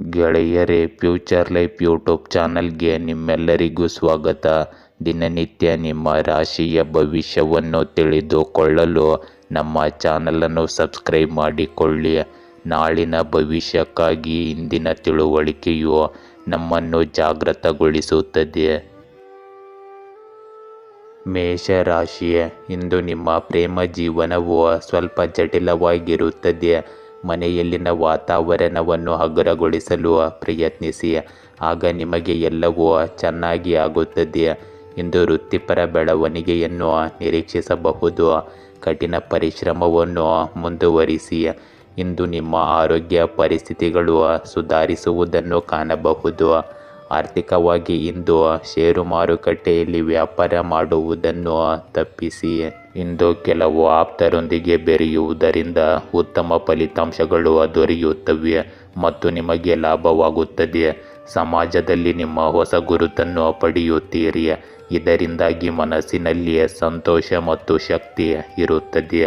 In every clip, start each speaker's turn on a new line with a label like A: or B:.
A: ಗೆಳೆಯರೇ, future life YouTube ಚಾನಲ್ಗೆ ನಿಮ್ಮೆಲ್ಲರಿಗೂ ಸ್ವಾಗತ. ದಿನನಿತ್ಯ ನಿಮ್ಮ ರಾಶಿಯ ಭವಿಷ್ಯವನ್ನು ತಿಳಿದುಕೊಳ್ಳಲು ನಮ್ಮ ಚಾನಲನ್ನು ಸಬ್ಸ್ಕ್ರೈಬ್ ಮಾಡಿಕೊಳ್ಳಿ. ನಾಳಿನ ಭವಿಷ್ಯಕ್ಕಾಗಿ ಇಂದಿನ ತಿಳುವಳಿಕೆಯು ನಮ್ಮನ್ನು ಜಾಗೃತಗೊಳಿಸುತ್ತದೆ. ಮೇಷರಾಶಿ, ಇಂದು ನಿಮ್ಮ ಪ್ರೇಮ ಜೀವನವು ಸ್ವಲ್ಪ ಜಟಿಲವಾಗಿರುತ್ತದೆ. ಮನೆಯಲ್ಲಿನ ವಾತಾವರಣವನ್ನು ಹಗುರಗೊಳಿಸಲು ಪ್ರಯತ್ನಿಸಿ, ಆಗ ನಿಮಗೆ ಎಲ್ಲವೂ ಚೆನ್ನಾಗಿ ಆಗುತ್ತದೆ. ಇಂದು ವೃತ್ತಿಪರ ಬೆಳವಣಿಗೆಯನ್ನು ನಿರೀಕ್ಷಿಸಬಹುದು. ಕಠಿಣ ಪರಿಶ್ರಮವನ್ನು ಮುಂದುವರಿಸಿ. ಇಂದು ನಿಮ್ಮ ಆರೋಗ್ಯ ಪರಿಸ್ಥಿತಿಗಳು ಸುಧಾರಿಸುವುದನ್ನು ಕಾಣಬಹುದು. ಆರ್ಥಿಕವಾಗಿ ಇಂದು ಷೇರು ಮಾರುಕಟ್ಟೆಯಲ್ಲಿ ವ್ಯಾಪಾರ ಮಾಡುವುದನ್ನು ತಪ್ಪಿಸಿ. ಇಂದು ಕೆಲವು ಆಪ್ತರೊಂದಿಗೆ ಬೆರೆಯುವುದರಿಂದ ಉತ್ತಮ ಫಲಿತಾಂಶಗಳು ದೊರೆಯುತ್ತವೆ ಮತ್ತು ನಿಮಗೆ ಲಾಭವಾಗುತ್ತದೆ. ಸಮಾಜದಲ್ಲಿ ನಿಮ್ಮ ಹೊಸ ಗುರುತನ್ನು ಪಡೆಯುತ್ತೀರಿ. ಇದರಿಂದಾಗಿ ಮನಸ್ಸಿನಲ್ಲಿ ಸಂತೋಷ ಮತ್ತು ಶಕ್ತಿ ಇರುತ್ತದೆ.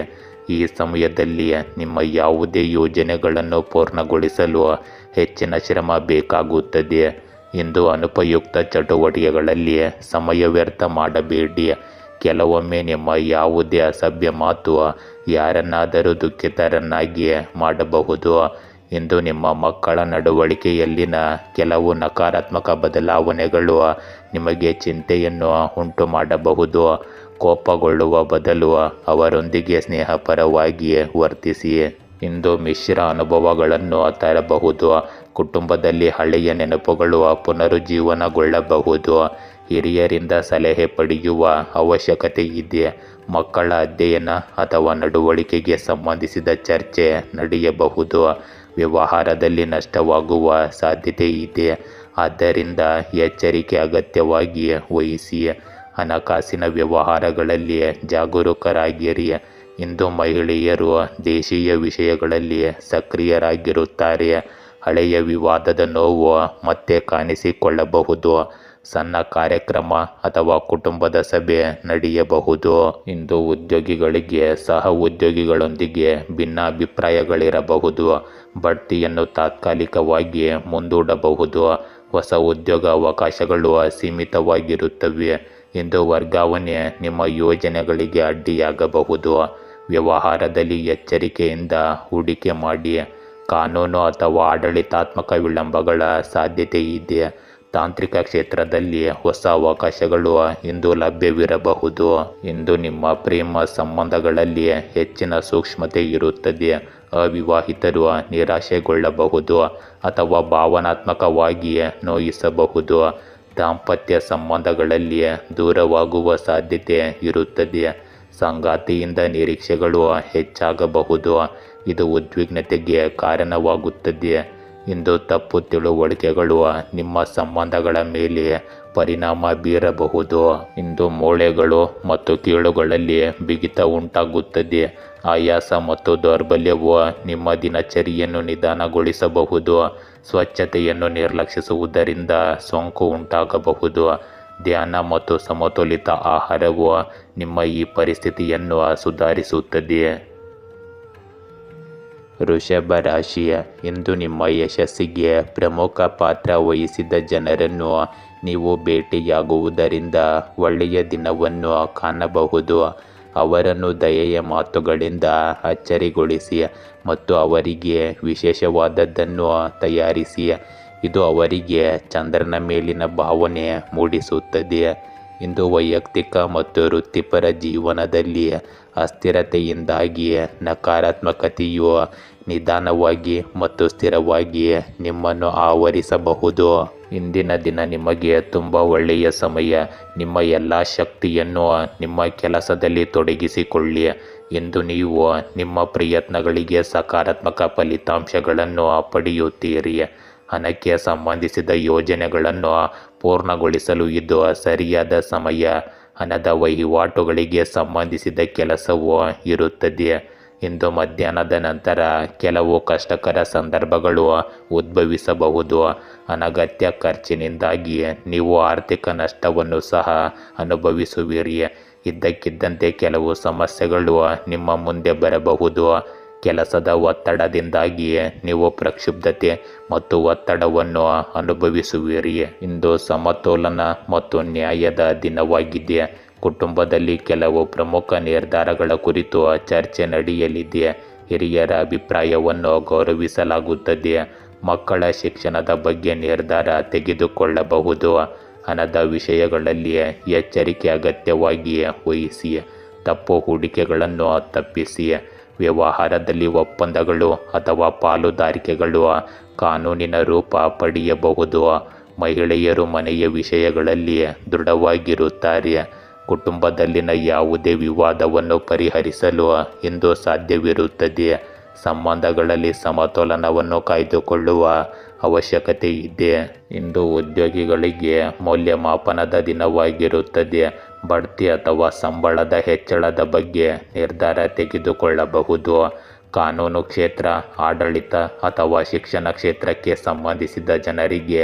A: ಈ ಸಮಯದಲ್ಲಿ ನಿಮ್ಮ ಯಾವುದೇ ಯೋಜನೆಗಳನ್ನು ಪೂರ್ಣಗೊಳಿಸಲು ಹೆಚ್ಚಿನ ಶ್ರಮ ಬೇಕಾಗುತ್ತದೆ. ಇಂದು ಅನುಪಯುಕ್ತ ಚಟುವಟಿಕೆಗಳಲ್ಲಿ ಸಮಯ ವ್ಯರ್ಥ ಮಾಡಬೇಡಿ. ಕೆಲವೊಮ್ಮೆ ನಿಮ್ಮ ಯಾವುದೇ ಅಸಭ್ಯ ಮಾತು ಯಾರನ್ನಾದರೂ ದುಃಖಿತರನ್ನಾಗಿ ಮಾಡಬಹುದು. ಇಂದು ನಿಮ್ಮ ಮಕ್ಕಳ ನಡವಳಿಕೆಯಲ್ಲಿನ ಕೆಲವು ನಕಾರಾತ್ಮಕ ಬದಲಾವಣೆಗಳು ನಿಮಗೆ ಚಿಂತೆಯನ್ನು ಉಂಟು ಮಾಡಬಹುದು. ಕೋಪಗೊಳ್ಳುವ ಬದಲು ಅವರೊಂದಿಗೆ ಸ್ನೇಹಪರವಾಗಿ ವರ್ತಿಸಿ. ಇಂದು ಮಿಶ್ರ ಅನುಭವಗಳನ್ನು ತರಬಹುದು. ಕುಟುಂಬದಲ್ಲಿ ಹಳೆಯ ನೆನಪುಗಳು ಪುನರುಜ್ಜೀವನಗೊಳ್ಳಬಹುದು. ಹಿರಿಯರಿಂದ ಸಲಹೆ ಪಡೆಯುವ ಅವಶ್ಯಕತೆ ಇದೆ. ಮಕ್ಕಳ ಅಧ್ಯಯನ ಅಥವಾ ನಡವಳಿಕೆಗೆ ಸಂಬಂಧಿಸಿದ ಚರ್ಚೆ ನಡೆಯಬಹುದು. ವ್ಯವಹಾರದಲ್ಲಿ ನಷ್ಟವಾಗುವ ಸಾಧ್ಯತೆ ಇದೆ, ಆದ್ದರಿಂದ ಎಚ್ಚರಿಕೆ ಅಗತ್ಯವಾಗಿ ವಹಿಸಿ. ಹಣಕಾಸಿನ ವ್ಯವಹಾರಗಳಲ್ಲಿ ಜಾಗರೂಕರಾಗಿರಿ. ಇಂದು ಮಹಿಳೆಯರು ದೇಶೀಯ ವಿಷಯಗಳಲ್ಲಿ ಸಕ್ರಿಯರಾಗಿರುತ್ತಾರೆ. ಹಳೆಯ ವಿವಾದದ ನೋವು ಮತ್ತೆ ಕಾಣಿಸಿಕೊಳ್ಳಬಹುದು. ಸಣ್ಣ ಕಾರ್ಯಕ್ರಮ ಅಥವಾ ಕುಟುಂಬದ ಸಭೆ ನಡೆಯಬಹುದು. ಇಂದು ಉದ್ಯೋಗಿಗಳಿಗೆ ಸಹ ಉದ್ಯೋಗಿಗಳೊಂದಿಗೆ ಭಿನ್ನಾಭಿಪ್ರಾಯಗಳಿರಬಹುದು. ಬಡ್ತಿಯನ್ನು ತಾತ್ಕಾಲಿಕವಾಗಿ ಮುಂದೂಡಬಹುದು. ಹೊಸ ಉದ್ಯೋಗ ಅವಕಾಶಗಳು ಸೀಮಿತವಾಗಿರುತ್ತವೆ. ಇಂದು ವರ್ಗಾವಣೆ ನಿಮ್ಮ ಯೋಜನೆಗಳಿಗೆ ಅಡ್ಡಿಯಾಗಬಹುದು. ವ್ಯವಹಾರದಲ್ಲಿ ಎಚ್ಚರಿಕೆಯಿಂದ ಹೂಡಿಕೆ ಮಾಡಿ. ಕಾನೂನು ಅಥವಾ ಆಡಳಿತಾತ್ಮಕ ವಿಳಂಬಗಳ ಸಾಧ್ಯತೆ ಇದೆ. ತಾಂತ್ರಿಕ ಕ್ಷೇತ್ರದಲ್ಲಿ ಹೊಸ ಅವಕಾಶಗಳು ಇಂದು ಲಭ್ಯವಿರಬಹುದು. ಇಂದು ನಿಮ್ಮ ಪ್ರೇಮ ಸಂಬಂಧಗಳಲ್ಲಿ ಹೆಚ್ಚಿನ ಸೂಕ್ಷ್ಮತೆ ಇರುತ್ತದೆ. ಅವಿವಾಹಿತರು ನಿರಾಶೆಗೊಳ್ಳಬಹುದು ಅಥವಾ ಭಾವನಾತ್ಮಕವಾಗಿ ನೋಯಿಸಬಹುದು. ದಾಂಪತ್ಯ ಸಂಬಂಧಗಳಲ್ಲಿ ದೂರವಾಗುವ ಸಾಧ್ಯತೆ ಇರುತ್ತದೆ. ಸಂಗಾತಿಯಿಂದ ನಿರೀಕ್ಷೆಗಳು ಹೆಚ್ಚಾಗಬಹುದು. ಇದು ಉದ್ವಿಗ್ನತೆಗೆ ಕಾರಣವಾಗುತ್ತದೆ. ಇಂದು ತಪ್ಪು ತಿಳುವಳಿಕೆಗಳು ನಿಮ್ಮ ಸಂಬಂಧಗಳ ಮೇಲೆ ಪರಿಣಾಮ ಬೀರಬಹುದು. ಇಂದು ಮೂಳೆಗಳು ಮತ್ತು ಕೀಳುಗಳಲ್ಲಿ ಬಿಗಿತ ಉಂಟಾಗುತ್ತದೆ. ಆಯಾಸ ಮತ್ತು ದೌರ್ಬಲ್ಯವು ನಿಮ್ಮ ದಿನಚರಿಯನ್ನು ನಿಧಾನಗೊಳಿಸಬಹುದು. ಸ್ವಚ್ಛತೆಯನ್ನು ನಿರ್ಲಕ್ಷಿಸುವುದರಿಂದ ಸೋಂಕು ಉಂಟಾಗಬಹುದು. ಧ್ಯಾನ ಮತ್ತು ಸಮತೋಲಿತ ಆಹಾರವು ನಿಮ್ಮ ಈ ಪರಿಸ್ಥಿತಿಯನ್ನು ಸುಧಾರಿಸುತ್ತದೆ. ವೃಷಭ ರಾಶಿ, ಇಂದು ನಿಮ್ಮ ಯಶಸ್ಸಿಗೆ ಪ್ರಮುಖ ಪಾತ್ರ ವಹಿಸಿದ ಜನರನ್ನು ನೀವು ಭೇಟಿಯಾಗುವುದರಿಂದ ಒಳ್ಳೆಯ ದಿನವನ್ನು ಕಾಣಬಹುದು. ಅವರನ್ನು ದಯೆಯ ಮಾತುಗಳಿಂದ ಅಚ್ಚರಿಗೊಳಿಸಿ ಮತ್ತು ಅವರಿಗೆ ವಿಶೇಷವಾದದ್ದನ್ನು ತಯಾರಿಸಿ. ಇದು ಅವರಿಗೆ ಚಂದ್ರನ ಮೇಲಿನ ಭಾವನೆ ಮೂಡಿಸುತ್ತದೆ. ಇಂದು ವೈಯಕ್ತಿಕ ಮತ್ತು ವೃತ್ತಿಪರ ಜೀವನದಲ್ಲಿ ಅಸ್ಥಿರತೆಯಿಂದಾಗಿ ನಕಾರಾತ್ಮಕತೆಯು ನಿಧಾನವಾಗಿ ಮತ್ತು ಸ್ಥಿರವಾಗಿ ನಿಮ್ಮನ್ನು ಆವರಿಸಬಹುದು. ಇಂದಿನ ದಿನ ನಿಮಗೆ ತುಂಬ ಒಳ್ಳೆಯ ಸಮಯ. ನಿಮ್ಮ ಎಲ್ಲ ಶಕ್ತಿಯನ್ನು ನಿಮ್ಮ ಕೆಲಸದಲ್ಲಿ ತೊಡಗಿಸಿಕೊಳ್ಳಿ. ಇಂದು ನೀವು ನಿಮ್ಮ ಪ್ರಯತ್ನಗಳಿಗೆ ಸಕಾರಾತ್ಮಕ ಫಲಿತಾಂಶಗಳನ್ನು ಪಡೆಯುತ್ತೀರಿ. ಹಣಕ್ಕೆ ಸಂಬಂಧಿಸಿದ ಯೋಜನೆಗಳನ್ನು ಪೂರ್ಣಗೊಳಿಸಲು ಇದು ಸರಿಯಾದ ಸಮಯ. ಹಣದ ವಹಿವಾಟುಗಳಿಗೆ ಸಂಬಂಧಿಸಿದ ಕೆಲಸವು ಇರುತ್ತದೆ. ಇಂದು ಮಧ್ಯಾಹ್ನದ ನಂತರ ಕೆಲವು ಕಷ್ಟಕರ ಸಂದರ್ಭಗಳು ಉದ್ಭವಿಸಬಹುದು. ಅನಗತ್ಯ ಖರ್ಚಿನಿಂದಾಗಿ ನೀವು ಆರ್ಥಿಕ ನಷ್ಟವನ್ನು ಸಹ ಅನುಭವಿಸುವಿರಿ. ಇದ್ದಕ್ಕಿದ್ದಂತೆ ಕೆಲವು ಸಮಸ್ಯೆಗಳು ನಿಮ್ಮ ಮುಂದೆ ಬರಬಹುದು. ಕೆಲಸದ ಒತ್ತಡದಿಂದಾಗಿ ನೀವು ಪ್ರಕ್ಷುಬ್ಧತೆ ಮತ್ತು ಒತ್ತಡವನ್ನು ಅನುಭವಿಸುವಿರಿ. ಇಂದು ಸಮತೋಲನ ಮತ್ತು ನ್ಯಾಯದ ದಿನವಾಗಿದೆ. ಕುಟುಂಬದಲ್ಲಿ ಕೆಲವು ಪ್ರಮುಖ ನಿರ್ಧಾರಗಳ ಕುರಿತು ಚರ್ಚೆ ನಡೆಯಲಿದೆ. ಹಿರಿಯರ ಅಭಿಪ್ರಾಯವನ್ನು ಗೌರವಿಸಲಾಗುತ್ತದೆ. ಮಕ್ಕಳ ಶಿಕ್ಷಣದ ಬಗ್ಗೆ ನಿರ್ಧಾರ ತೆಗೆದುಕೊಳ್ಳಬಹುದು. ಹಣದ ವಿಷಯಗಳಲ್ಲಿ ಎಚ್ಚರಿಕೆ ಅಗತ್ಯವಾಗಿ ವಹಿಸಿ. ತಪ್ಪು ಹೂಡಿಕೆಗಳನ್ನು ತಪ್ಪಿಸಿ. ವ್ಯವಹಾರದಲ್ಲಿ ಒಪ್ಪಂದಗಳು ಅಥವಾ ಪಾಲುದಾರಿಕೆಗಳು ಕಾನೂನಿನ ರೂಪ ಪಡೆಯಬಹುದು. ಮಹಿಳೆಯರು ಮನೆಯ ವಿಷಯಗಳಲ್ಲಿ ದೃಢವಾಗಿರುತ್ತಾರೆ. ಕುಟುಂಬದಲ್ಲಿನ ಯಾವುದೇ ವಿವಾದವನ್ನು ಪರಿಹರಿಸಲು ಇಂದು ಸಾಧ್ಯವಿರುತ್ತದೆ. ಸಂಬಂಧಗಳಲ್ಲಿ ಸಮತೋಲನವನ್ನು ಕಾಯ್ದುಕೊಳ್ಳುವ ಅವಶ್ಯಕತೆ ಇದೆ. ಇಂದು ಉದ್ಯೋಗಿಗಳಿಗೆ ಮೌಲ್ಯಮಾಪನದ ದಿನವಾಗಿರುತ್ತದೆ. ಬಡ್ತಿ ಅಥವಾ ಸಂಬಳದ ಹೆಚ್ಚಳದ ಬಗ್ಗೆ ನಿರ್ಧಾರ ತೆಗೆದುಕೊಳ್ಳಬಹುದು. ಕಾನೂನು ಕ್ಷೇತ್ರ, ಆಡಳಿತ ಅಥವಾ ಶಿಕ್ಷಣ ಕ್ಷೇತ್ರಕ್ಕೆ ಸಂಬಂಧಿಸಿದ ಜನರಿಗೆ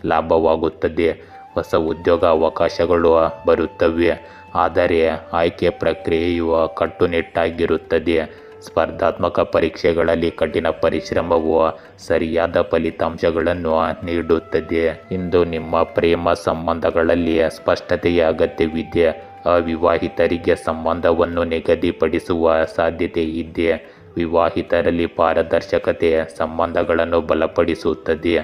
A: ಲಾಭವಾಗುತ್ತದೆ. ಹೊಸ ಉದ್ಯೋಗ ಅವಕಾಶಗಳು ಬರುತ್ತವೆ, ಆದರೆ ಆಯ್ಕೆ ಪ್ರಕ್ರಿಯೆಯು ಕಟ್ಟುನಿಟ್ಟಾಗಿರುತ್ತದೆ. ಸ್ಪರ್ಧಾತ್ಮಕ ಪರೀಕ್ಷೆಗಳಲ್ಲಿ ಕಠಿಣ ಪರಿಶ್ರಮವು ಸರಿಯಾದ ಫಲಿತಾಂಶಗಳನ್ನು ನೀಡುತ್ತದೆ. ಇಂದು ನಿಮ್ಮ ಪ್ರೇಮ ಸಂಬಂಧಗಳಲ್ಲಿ ಸ್ಪಷ್ಟತೆಯ ಅಗತ್ಯವಿದೆ. ಅವಿವಾಹಿತರಿಗೆ ಸಂಬಂಧವನ್ನು ನಿಗದಿಪಡಿಸುವ ಸಾಧ್ಯತೆ ಇದೆ. ವಿವಾಹಿತರಲ್ಲಿ ಪಾರದರ್ಶಕತೆ ಸಂಬಂಧಗಳನ್ನು ಬಲಪಡಿಸುತ್ತದೆ.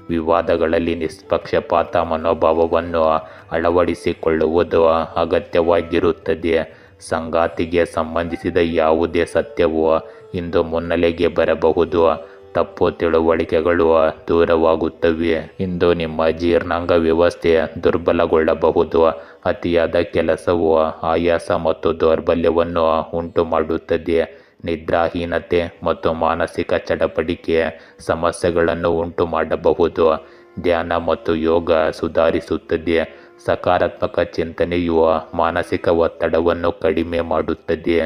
A: ವಿವಾದಗಳಲ್ಲಿ ನಿಷ್ಪಕ್ಷಪಾತ ಮನೋಭಾವವನ್ನು ಅಳವಡಿಸಿಕೊಳ್ಳುವುದು ಅಗತ್ಯವಾಗಿರುತ್ತದೆ. ಸಂಗಾತಿಗೆ ಸಂಬಂಧಿಸಿದ ಯಾವುದೇ ಸತ್ಯವು ಇಂದು ಮುನ್ನೆಲೆಗೆ ಬರಬಹುದು. ತಪ್ಪು ತಿಳುವಳಿಕೆಗಳು ದೂರವಾಗುತ್ತವೆ. ಇಂದು ನಿಮ್ಮ ಜೀರ್ಣಾಂಗ ವ್ಯವಸ್ಥೆ ದುರ್ಬಲಗೊಳ್ಳಬಹುದು. ಅತಿಯಾದ ಕೆಲಸವು ಆಯಾಸ ಮತ್ತು ದೌರ್ಬಲ್ಯವನ್ನು ಉಂಟು ಮಾಡುತ್ತದೆ. ನಿದ್ರಾಹೀನತೆ ಮತ್ತು ಮಾನಸಿಕ ಚಡಪಡಿಕೆ ಸಮಸ್ಯೆಗಳನ್ನು ಉಂಟು ಮಾಡಬಹುದು. ಧ್ಯಾನ ಮತ್ತು ಯೋಗ ಸುಧಾರಿಸುತ್ತದೆ. ಸಕಾರಾತ್ಮಕ ಚಿಂತನೆಯು ಮಾನಸಿಕ ಒತ್ತಡವನ್ನು ಕಡಿಮೆ ಮಾಡುತ್ತದೆ.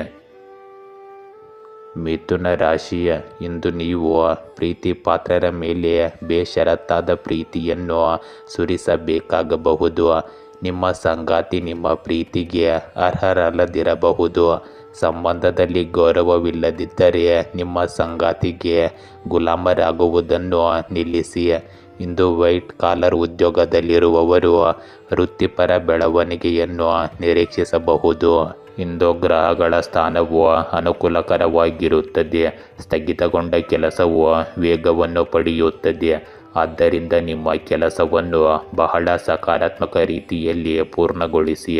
A: ಮಿಥುನ ರಾಶಿಯ ಇಂದು ನೀವು ಪ್ರೀತಿ ಪಾತ್ರರ ಮೇಲೆ ಬೇಷರತ್ತಾದ ಪ್ರೀತಿಯನ್ನು ಸುರಿಸಬೇಕಾಗಬಹುದು. ನಿಮ್ಮ ಸಂಗಾತಿ ನಿಮ್ಮ ಪ್ರೀತಿಗೆ ಅರ್ಹರಲ್ಲದಿರಬಹುದು. ಸಂಬಂಧದಲ್ಲಿ ಗೌರವವಿಲ್ಲದಿದ್ದರೆ ನಿಮ್ಮ ಸಂಗಾತಿಗೆ ಗುಲಾಮರಾಗುವುದನ್ನು ನಿಲ್ಲಿಸಿ. ಇಂದು ವೈಟ್ ಕಾಲರ್ ಉದ್ಯೋಗದಲ್ಲಿರುವವರು ವೃತ್ತಿಪರ ಬೆಳವಣಿಗೆಯನ್ನು ನಿರೀಕ್ಷಿಸಬಹುದು. ಇಂದು ಗ್ರಹಗಳ ಸ್ಥಾನವು ಅನುಕೂಲಕರವಾಗಿರುತ್ತದೆ. ಸ್ಥಗಿತಗೊಂಡ ಕೆಲಸವು ವೇಗವನ್ನು ಪಡೆಯುತ್ತದೆ. ಆದ್ದರಿಂದ ನಿಮ್ಮ ಕೆಲಸವನ್ನು ಬಹಳ ಸಕಾರಾತ್ಮಕ ರೀತಿಯಲ್ಲಿ ಪೂರ್ಣಗೊಳಿಸಿ.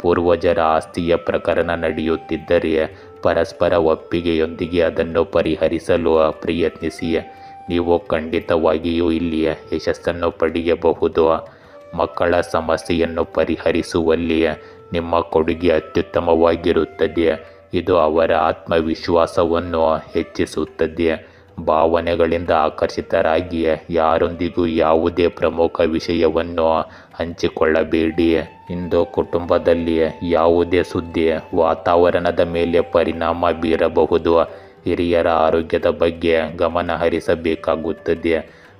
A: ಪೂರ್ವಜರ ಆಸ್ತಿಯ ಪ್ರಕರಣ ನಡೆಯುತ್ತಿದ್ದರೆ ಪರಸ್ಪರ ಒಪ್ಪಿಗೆಯೊಂದಿಗೆ ಅದನ್ನು ಪರಿಹರಿಸಲು ಪ್ರಯತ್ನಿಸಿ. ನೀವು ಖಂಡಿತವಾಗಿಯೂ ಇಲ್ಲಿ ಯಶಸ್ಸನ್ನು ಪಡೆಯಬಹುದು. ಮಕ್ಕಳ ಸಮಸ್ಯೆಯನ್ನು ಪರಿಹರಿಸುವಲ್ಲಿ ನಿಮ್ಮ ಕೊಡುಗೆ ಅತ್ಯುತ್ತಮವಾಗಿರುತ್ತದೆ. ಇದು ಅವರ ಆತ್ಮವಿಶ್ವಾಸವನ್ನು ಹೆಚ್ಚಿಸುತ್ತದೆ. ಭಾವನೆಗಳಿಂದ ಆಕರ್ಷಿತರಾಗಿ ಯಾರೊಂದಿಗೂ ಯಾವುದೇ ಪ್ರಮುಖ ವಿಷಯವನ್ನು ಹಂಚಿಕೊಳ್ಳಬೇಡಿ. ಇಂದು ಕುಟುಂಬದಲ್ಲಿ ಯಾವುದೇ ಸುದ್ದಿ ವಾತಾವರಣದ ಮೇಲೆ ಪರಿಣಾಮ ಬೀರಬಹುದು. ಹಿರಿಯರ ಆರೋಗ್ಯದ ಬಗ್ಗೆ ಗಮನ ಹರಿಸಬೇಕಾಗುತ್ತದೆ.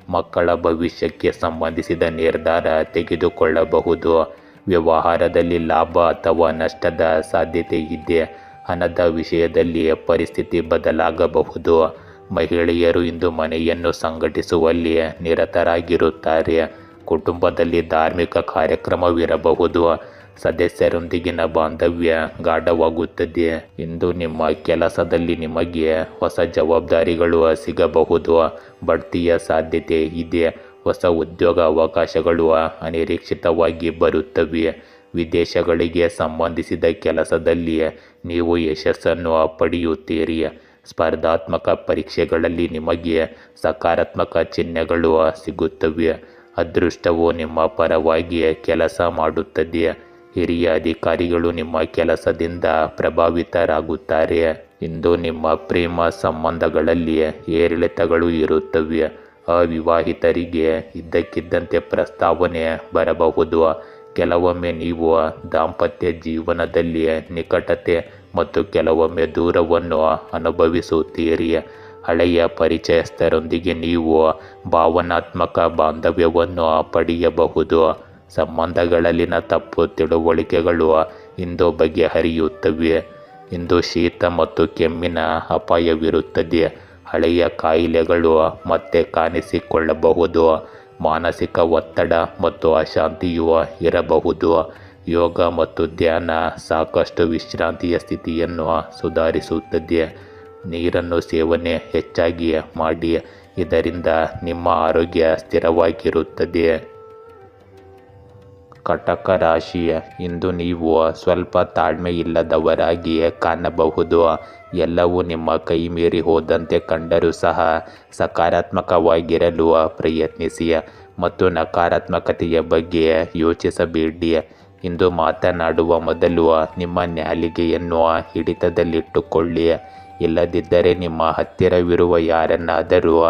A: ಮಕ್ಕಳ ಭವಿಷ್ಯಕ್ಕೆ ಸಂಬಂಧಿಸಿದ ನಿರ್ಧಾರ ತೆಗೆದುಕೊಳ್ಳಬಹುದು. ವ್ಯವಹಾರದಲ್ಲಿ ಲಾಭ ಅಥವಾ ನಷ್ಟದ ಸಾಧ್ಯತೆ ಇದೆ. ಹಣದ ವಿಷಯದಲ್ಲಿ ಪರಿಸ್ಥಿತಿ ಬದಲಾಗಬಹುದು. ಮಹಿಳೆಯರು ಇಂದು ಮನೆಯನ್ನು ಸಂಘಟಿಸುವಲ್ಲಿ ನಿರತರಾಗಿರುತ್ತಾರೆ. ಕುಟುಂಬದಲ್ಲಿ ಧಾರ್ಮಿಕ ಕಾರ್ಯಕ್ರಮವಿರಬಹುದು. ಸದಸ್ಯರೊಂದಿಗಿನ ಬಾಂಧವ್ಯ ಗಾಢವಾಗುತ್ತದೆ. ಇಂದು ನಿಮ್ಮ ಕೆಲಸದಲ್ಲಿ ನಿಮಗೆ ಹೊಸ ಜವಾಬ್ದಾರಿಗಳು ಸಿಗಬಹುದು. ಬಡ್ತಿಯ ಸಾಧ್ಯತೆ ಇದೆ. ಹೊಸ ಉದ್ಯೋಗ ಅವಕಾಶಗಳು ಅನಿರೀಕ್ಷಿತವಾಗಿ ಬರುತ್ತವೆ. ವಿದೇಶಗಳಿಗೆ ಸಂಬಂಧಿಸಿದ ಕೆಲಸದಲ್ಲಿ ನೀವು ಯಶಸ್ಸನ್ನು ಪಡೆಯುತ್ತೀರಿ. ಸ್ಪರ್ಧಾತ್ಮಕ ಪರೀಕ್ಷೆಗಳಲ್ಲಿ ನಿಮಗೆ ಸಕಾರಾತ್ಮಕ ಚಿಹ್ನೆಗಳು ಸಿಗುತ್ತವೆ. ಅದೃಷ್ಟವು ನಿಮ್ಮ ಪರವಾಗಿ ಕೆಲಸ ಮಾಡುತ್ತದೆ. ಹಿರಿಯ ಅಧಿಕಾರಿಗಳು ನಿಮ್ಮ ಕೆಲಸದಿಂದ ಪ್ರಭಾವಿತರಾಗುತ್ತಾರೆ. ಇಂದು ನಿಮ್ಮ ಪ್ರೇಮ ಸಂಬಂಧಗಳಲ್ಲಿ ಏರಿಳಿತಗಳು ಇರುತ್ತವೆ. ಅವಿವಾಹಿತರಿಗೆ ಇದ್ದಕ್ಕಿದ್ದಂತೆ ಪ್ರಸ್ತಾವನೆ ಬರಬಹುದು. ಕೆಲವೊಮ್ಮೆ ನೀವು ದಾಂಪತ್ಯ ಜೀವನದಲ್ಲಿ ನಿಕಟತೆ ಮತ್ತು ಕೆಲವೊಮ್ಮೆ ದೂರವನ್ನು ಅನುಭವಿಸುತ್ತೀರಿ. ಹಳೆಯ ಪರಿಚಯಸ್ಥರೊಂದಿಗೆ ನೀವು ಭಾವನಾತ್ಮಕ ಬಾಂಧವ್ಯವನ್ನು ಪಡೆಯಬಹುದು. ಸಂಬಂಧಗಳಲ್ಲಿನ ತಪ್ಪು ತಿಳುವಳಿಕೆಗಳು ಇಂದು ಬಗೆಹರಿಯುತ್ತವೆ. ಇಂದು ಶೀತ ಮತ್ತು ಕೆಮ್ಮಿನ ಅಪಾಯವಿರುತ್ತದೆ. ಹಳೆಯ ಕಾಯಿಲೆಗಳು ಮತ್ತೆ ಕಾಣಿಸಿಕೊಳ್ಳಬಹುದು. ಮಾನಸಿಕ ಒತ್ತಡ ಮತ್ತು ಅಶಾಂತಿಯು ಇರಬಹುದು. ಯೋಗ ಮತ್ತು ಧ್ಯಾನ ಸಾಕಷ್ಟು ವಿಶ್ರಾಂತಿಯ ಸ್ಥಿತಿಯನ್ನು ಸುಧಾರಿಸುತ್ತದೆ. ನೀರನ್ನು ಸೇವನೆ ಹೆಚ್ಚಾಗಿ ಮಾಡಿ, ಇದರಿಂದ ನಿಮ್ಮ ಆರೋಗ್ಯ ಸ್ಥಿರವಾಗಿರುತ್ತದೆ. ಕಟಕ ರಾಶಿ, ಇಂದು ನೀವು ಸ್ವಲ್ಪ ತಾಳ್ಮೆಯಿಲ್ಲದವರಾಗಿ ಕಾಣಬಹುದು. ಎಲ್ಲವೂ ನಿಮ್ಮ ಕೈ ಮೀರಿ ಹೋದಂತೆ ಕಂಡರೂ ಸಹ ಸಕಾರಾತ್ಮಕವಾಗಿರಲು ಪ್ರಯತ್ನಿಸಿ ಮತ್ತು ನಕಾರಾತ್ಮಕತೆಯ ಬಗ್ಗೆ ಯೋಚಿಸಬೇಡಿ. ಇಂದು ಮಾತನಾಡುವ ಮೊದಲು ನಿಮ್ಮ ನಾಲಿಗೆಯನ್ನು ಹಿಡಿತದಲ್ಲಿಟ್ಟುಕೊಳ್ಳಿ. ಇಲ್ಲದಿದ್ದರೆ ನಿಮ್ಮ ಹತ್ತಿರವಿರುವ ಯಾರನ್ನಾದರೂ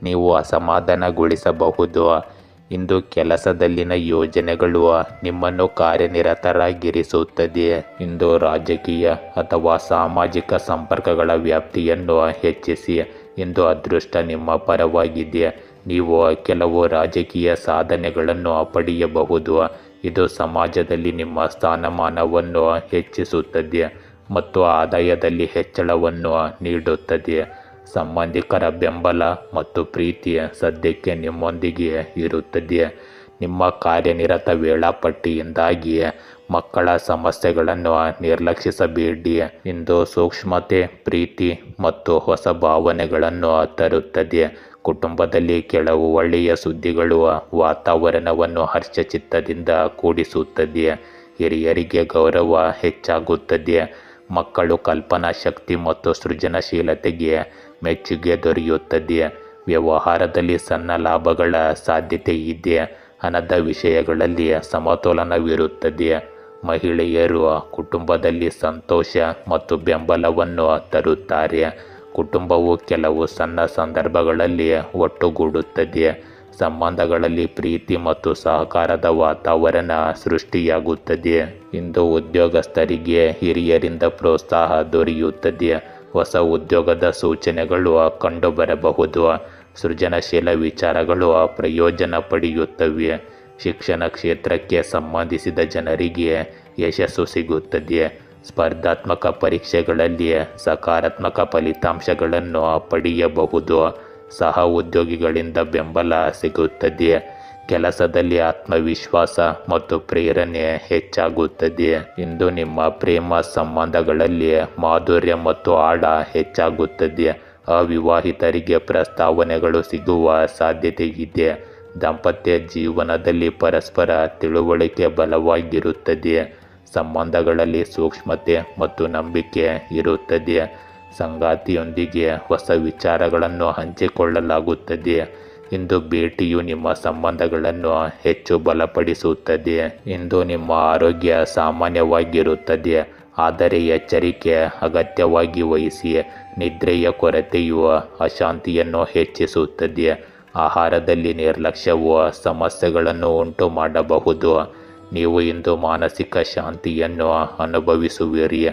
A: ನೀವು ಅಸಮಾಧಾನಗೊಳಿಸಬಹುದು. ಇಂದು ಕೆಲಸದಲ್ಲಿನ ಯೋಜನೆಗಳು ನಿಮ್ಮನ್ನು ಕಾರ್ಯನಿರತರಾಗಿರಿಸುತ್ತದೆ. ಇಂದು ರಾಜಕೀಯ ಅಥವಾ ಸಾಮಾಜಿಕ ಸಂಪರ್ಕಗಳ ವ್ಯಾಪ್ತಿಯನ್ನು ಹೆಚ್ಚಿಸಿ. ಇಂದು ಅದೃಷ್ಟ ನಿಮ್ಮ ಪರವಾಗಿದೆ. ನೀವು ಕೆಲವು ರಾಜಕೀಯ ಸಾಧನೆಗಳನ್ನು ಪಡೆಯಬಹುದು. ಇದು ಸಮಾಜದಲ್ಲಿ ನಿಮ್ಮ ಸ್ಥಾನಮಾನವನ್ನು ಹೆಚ್ಚಿಸುತ್ತದೆ ಮತ್ತು ಆದಾಯದಲ್ಲಿ ಹೆಚ್ಚಳವನ್ನು ನೀಡುತ್ತದೆ. ಸಂಬಂಧಿಕರ ಬೆಂಬಲ ಮತ್ತು ಪ್ರೀತಿ ಸದ್ಯಕ್ಕೆ ನಿಮ್ಮೊಂದಿಗೆ ಇರುತ್ತದೆ. ನಿಮ್ಮ ಕಾರ್ಯನಿರತ ವೇಳಾಪಟ್ಟಿಯಿಂದಾಗಿ ಮಕ್ಕಳ ಸಮಸ್ಯೆಗಳನ್ನು ನಿರ್ಲಕ್ಷಿಸಬೇಡಿ. ಇಂದು ಸೂಕ್ಷ್ಮತೆ, ಪ್ರೀತಿ ಮತ್ತು ಹೊಸ ಭಾವನೆಗಳನ್ನು ತರುತ್ತದೆ. ಕುಟುಂಬದಲ್ಲಿ ಕೆಲವು ಒಳ್ಳೆಯ ಸುದ್ದಿಗಳು ವಾತಾವರಣವನ್ನು ಹರ್ಷಚಿತ್ತದಿಂದ ಕೂಡಿಸುತ್ತದೆ. ಹಿರಿಯರಿಗೆ ಗೌರವ ಹೆಚ್ಚಾಗುತ್ತದೆ. ಮಕ್ಕಳು ಕಲ್ಪನಾ ಶಕ್ತಿ ಮತ್ತು ಸೃಜನಶೀಲತೆಗೆ ಮೆಚ್ಚುಗೆ ದೊರೆಯುತ್ತದೆ. ವ್ಯವಹಾರದಲ್ಲಿ ಸಣ್ಣ ಲಾಭಗಳ ಸಾಧ್ಯತೆ ಇದೆ. ಹಣದ ವಿಷಯಗಳಲ್ಲಿ ಸಮತೋಲನವಿರುತ್ತದೆ. ಮಹಿಳೆಯರು ಕುಟುಂಬದಲ್ಲಿ ಸಂತೋಷ ಮತ್ತು ಬೆಂಬಲವನ್ನು ತರುತ್ತಾರೆ. ಕುಟುಂಬವು ಕೆಲವು ಸಣ್ಣ ಸಂದರ್ಭಗಳಲ್ಲಿ ಒಟ್ಟುಗೂಡುತ್ತದೆ. ಸಂಬಂಧಗಳಲ್ಲಿ ಪ್ರೀತಿ ಮತ್ತು ಸಹಕಾರದ ವಾತಾವರಣ ಸೃಷ್ಟಿಯಾಗುತ್ತದೆ. ಇಂದು ಉದ್ಯೋಗಸ್ಥರಿಗೆ ಹಿರಿಯರಿಂದ ಪ್ರೋತ್ಸಾಹ ದೊರೆಯುತ್ತದೆ. ಹೊಸ ಉದ್ಯೋಗದ ಸೂಚನೆಗಳು ಕಂಡುಬರಬಹುದು. ಸೃಜನಶೀಲ ವಿಚಾರಗಳು ಪ್ರಯೋಜನ ಪಡೆಯುತ್ತವೆ. ಶಿಕ್ಷಣ ಕ್ಷೇತ್ರಕ್ಕೆ ಸಂಬಂಧಿಸಿದ ಜನರಿಗೆ ಯಶಸ್ಸು ಸಿಗುತ್ತದೆ. ಸ್ಪರ್ಧಾತ್ಮಕ ಪರೀಕ್ಷೆಗಳಲ್ಲಿ ಸಕಾರಾತ್ಮಕ ಫಲಿತಾಂಶಗಳನ್ನು ಪಡೆಯಬಹುದು. ಸಹ ಉದ್ಯೋಗಿಗಳಿಂದ ಬೆಂಬಲ ಸಿಗುತ್ತದೆ. ಕೆಲಸದಲ್ಲಿ ಆತ್ಮವಿಶ್ವಾಸ ಮತ್ತು ಪ್ರೇರಣೆ ಹೆಚ್ಚಾಗುತ್ತದೆ. ಇಂದು ನಿಮ್ಮ ಪ್ರೇಮ ಸಂಬಂಧಗಳಲ್ಲಿ ಮಾಧುರ್ಯ ಮತ್ತು ಆಳ ಹೆಚ್ಚಾಗುತ್ತದೆ. ಅವಿವಾಹಿತರಿಗೆ ಪ್ರಸ್ತಾವನೆಗಳು ಸಿಗುವ ಸಾಧ್ಯತೆ ಇದೆ. ದಾಂಪತ್ಯ ಜೀವನದಲ್ಲಿ ಪರಸ್ಪರ ತಿಳುವಳಿಕೆ ಬಲವಾಗಿರುತ್ತದೆ. ಸಂಬಂಧಗಳಲ್ಲಿ ಸೂಕ್ಷ್ಮತೆ ಮತ್ತು ನಂಬಿಕೆ ಇರುತ್ತದೆ. ಸಂಗಾತಿಯೊಂದಿಗೆ ಹೊಸ ವಿಚಾರಗಳನ್ನು ಹಂಚಿಕೊಳ್ಳಲಾಗುತ್ತದೆ. ಇಂದು ಭೇಟಿಯು ನಿಮ್ಮ ಸಂಬಂಧಗಳನ್ನು ಹೆಚ್ಚು ಬಲಪಡಿಸುತ್ತದೆ. ಇಂದು ನಿಮ್ಮ ಆರೋಗ್ಯ ಸಾಮಾನ್ಯವಾಗಿರುತ್ತದೆ, ಆದರೆ ಎಚ್ಚರಿಕೆ ಅಗತ್ಯವಾಗಿ ವಹಿಸಿ. ನಿದ್ರೆಯ ಕೊರತೆಯು ಅಶಾಂತಿಯನ್ನು ಹೆಚ್ಚಿಸುತ್ತದೆ. ಆಹಾರದಲ್ಲಿ ನಿರ್ಲಕ್ಷ್ಯವು ಸಮಸ್ಯೆಗಳನ್ನು ಉಂಟು ಮಾಡಬಹುದು. ನೀವು ಇಂದು ಮಾನಸಿಕ ಶಾಂತಿಯನ್ನು ಅನುಭವಿಸುವಿರಿ.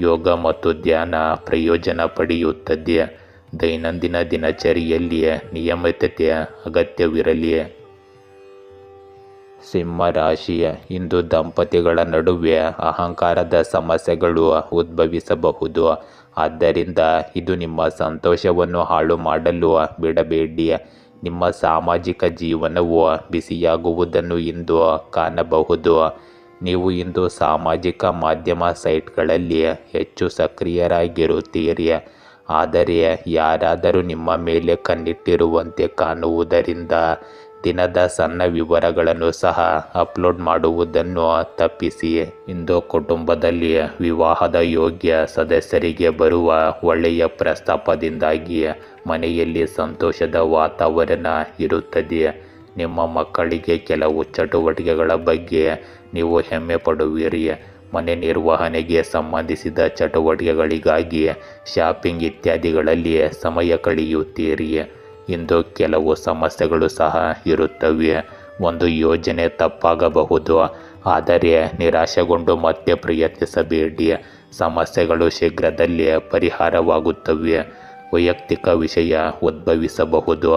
A: ಯೋಗ ಮತ್ತು ಧ್ಯಾನ ಪ್ರಯೋಜನ ಪಡೆಯುತ್ತದೆ. ದೈನಂದಿನ ದಿನಚರಿಯಲ್ಲಿ ನಿಯಮಿತತೆ ಅಗತ್ಯವಿರಲಿ. ಸಿಂಹ ರಾಶಿ, ಇಂದು ದಂಪತಿಗಳ ನಡುವೆ ಅಹಂಕಾರದ ಸಮಸ್ಯೆಗಳು ಉದ್ಭವಿಸಬಹುದು. ಆದ್ದರಿಂದ ಇದು ನಿಮ್ಮ ಸಂತೋಷವನ್ನು ಹಾಳು ಮಾಡಲು ಬಿಡಬೇಡಿ. ನಿಮ್ಮ ಸಾಮಾಜಿಕ ಜೀವನವು ಬಿಸಿಯಾಗುವುದನ್ನು ಇಂದು ಕಾಣಬಹುದು. ನೀವು ಇಂದು ಸಾಮಾಜಿಕ ಮಾಧ್ಯಮ ಸೈಟ್ಗಳಲ್ಲಿ ಹೆಚ್ಚು ಸಕ್ರಿಯರಾಗಿರುತ್ತೀರಿ. ಆದರೆ ಯಾರಾದರೂ ನಿಮ್ಮ ಮೇಲೆ ಕಣ್ಣಿಟ್ಟಿರುವಂತೆ ಕಾಣುವುದರಿಂದ ದಿನದ ಸಣ್ಣ ವಿವರಗಳನ್ನು ಸಹ ಅಪ್ಲೋಡ್ ಮಾಡುವುದನ್ನು ತಪ್ಪಿಸಿ. ಇಂದು ಕುಟುಂಬದಲ್ಲಿ ವಿವಾಹದ ಯೋಗ್ಯ ಸದಸ್ಯರಿಗೆ ಬರುವ ಒಳ್ಳೆಯ ಪ್ರಸ್ತಾಪದಿಂದಾಗಿ ಮನೆಯಲ್ಲಿ ಸಂತೋಷದ ವಾತಾವರಣ ಇರುತ್ತದೆ. ನಿಮ್ಮ ಮಕ್ಕಳಿಗೆ ಕೆಲವು ಚಟುವಟಿಕೆಗಳ ಬಗ್ಗೆ ನೀವು ಹೆಮ್ಮೆ ಪಡುವಿರಿ. ಮನೆ ನಿರ್ವಹಣೆಗೆ ಸಂಬಂಧಿಸಿದ ಚಟುವಟಿಕೆಗಳಿಗಾಗಿ ಶಾಪಿಂಗ್ ಇತ್ಯಾದಿಗಳಲ್ಲಿ ಸಮಯ ಕಳೆಯುತ್ತೀರಿ. ಇಂದು ಕೆಲವು ಸಮಸ್ಯೆಗಳು ಸಹ ಇರುತ್ತವೆ. ಒಂದು ಯೋಜನೆ ತಪ್ಪಾಗಬಹುದು, ಆದರೆ ನಿರಾಶೆಗೊಂಡು ಮತ್ತೆ ಪ್ರಯತ್ನಿಸಬೇಡಿ. ಸಮಸ್ಯೆಗಳು ಶೀಘ್ರದಲ್ಲೇ ಪರಿಹಾರವಾಗುತ್ತವೆ. ವೈಯಕ್ತಿಕ ವಿಷಯ ಉದ್ಭವಿಸಬಹುದು.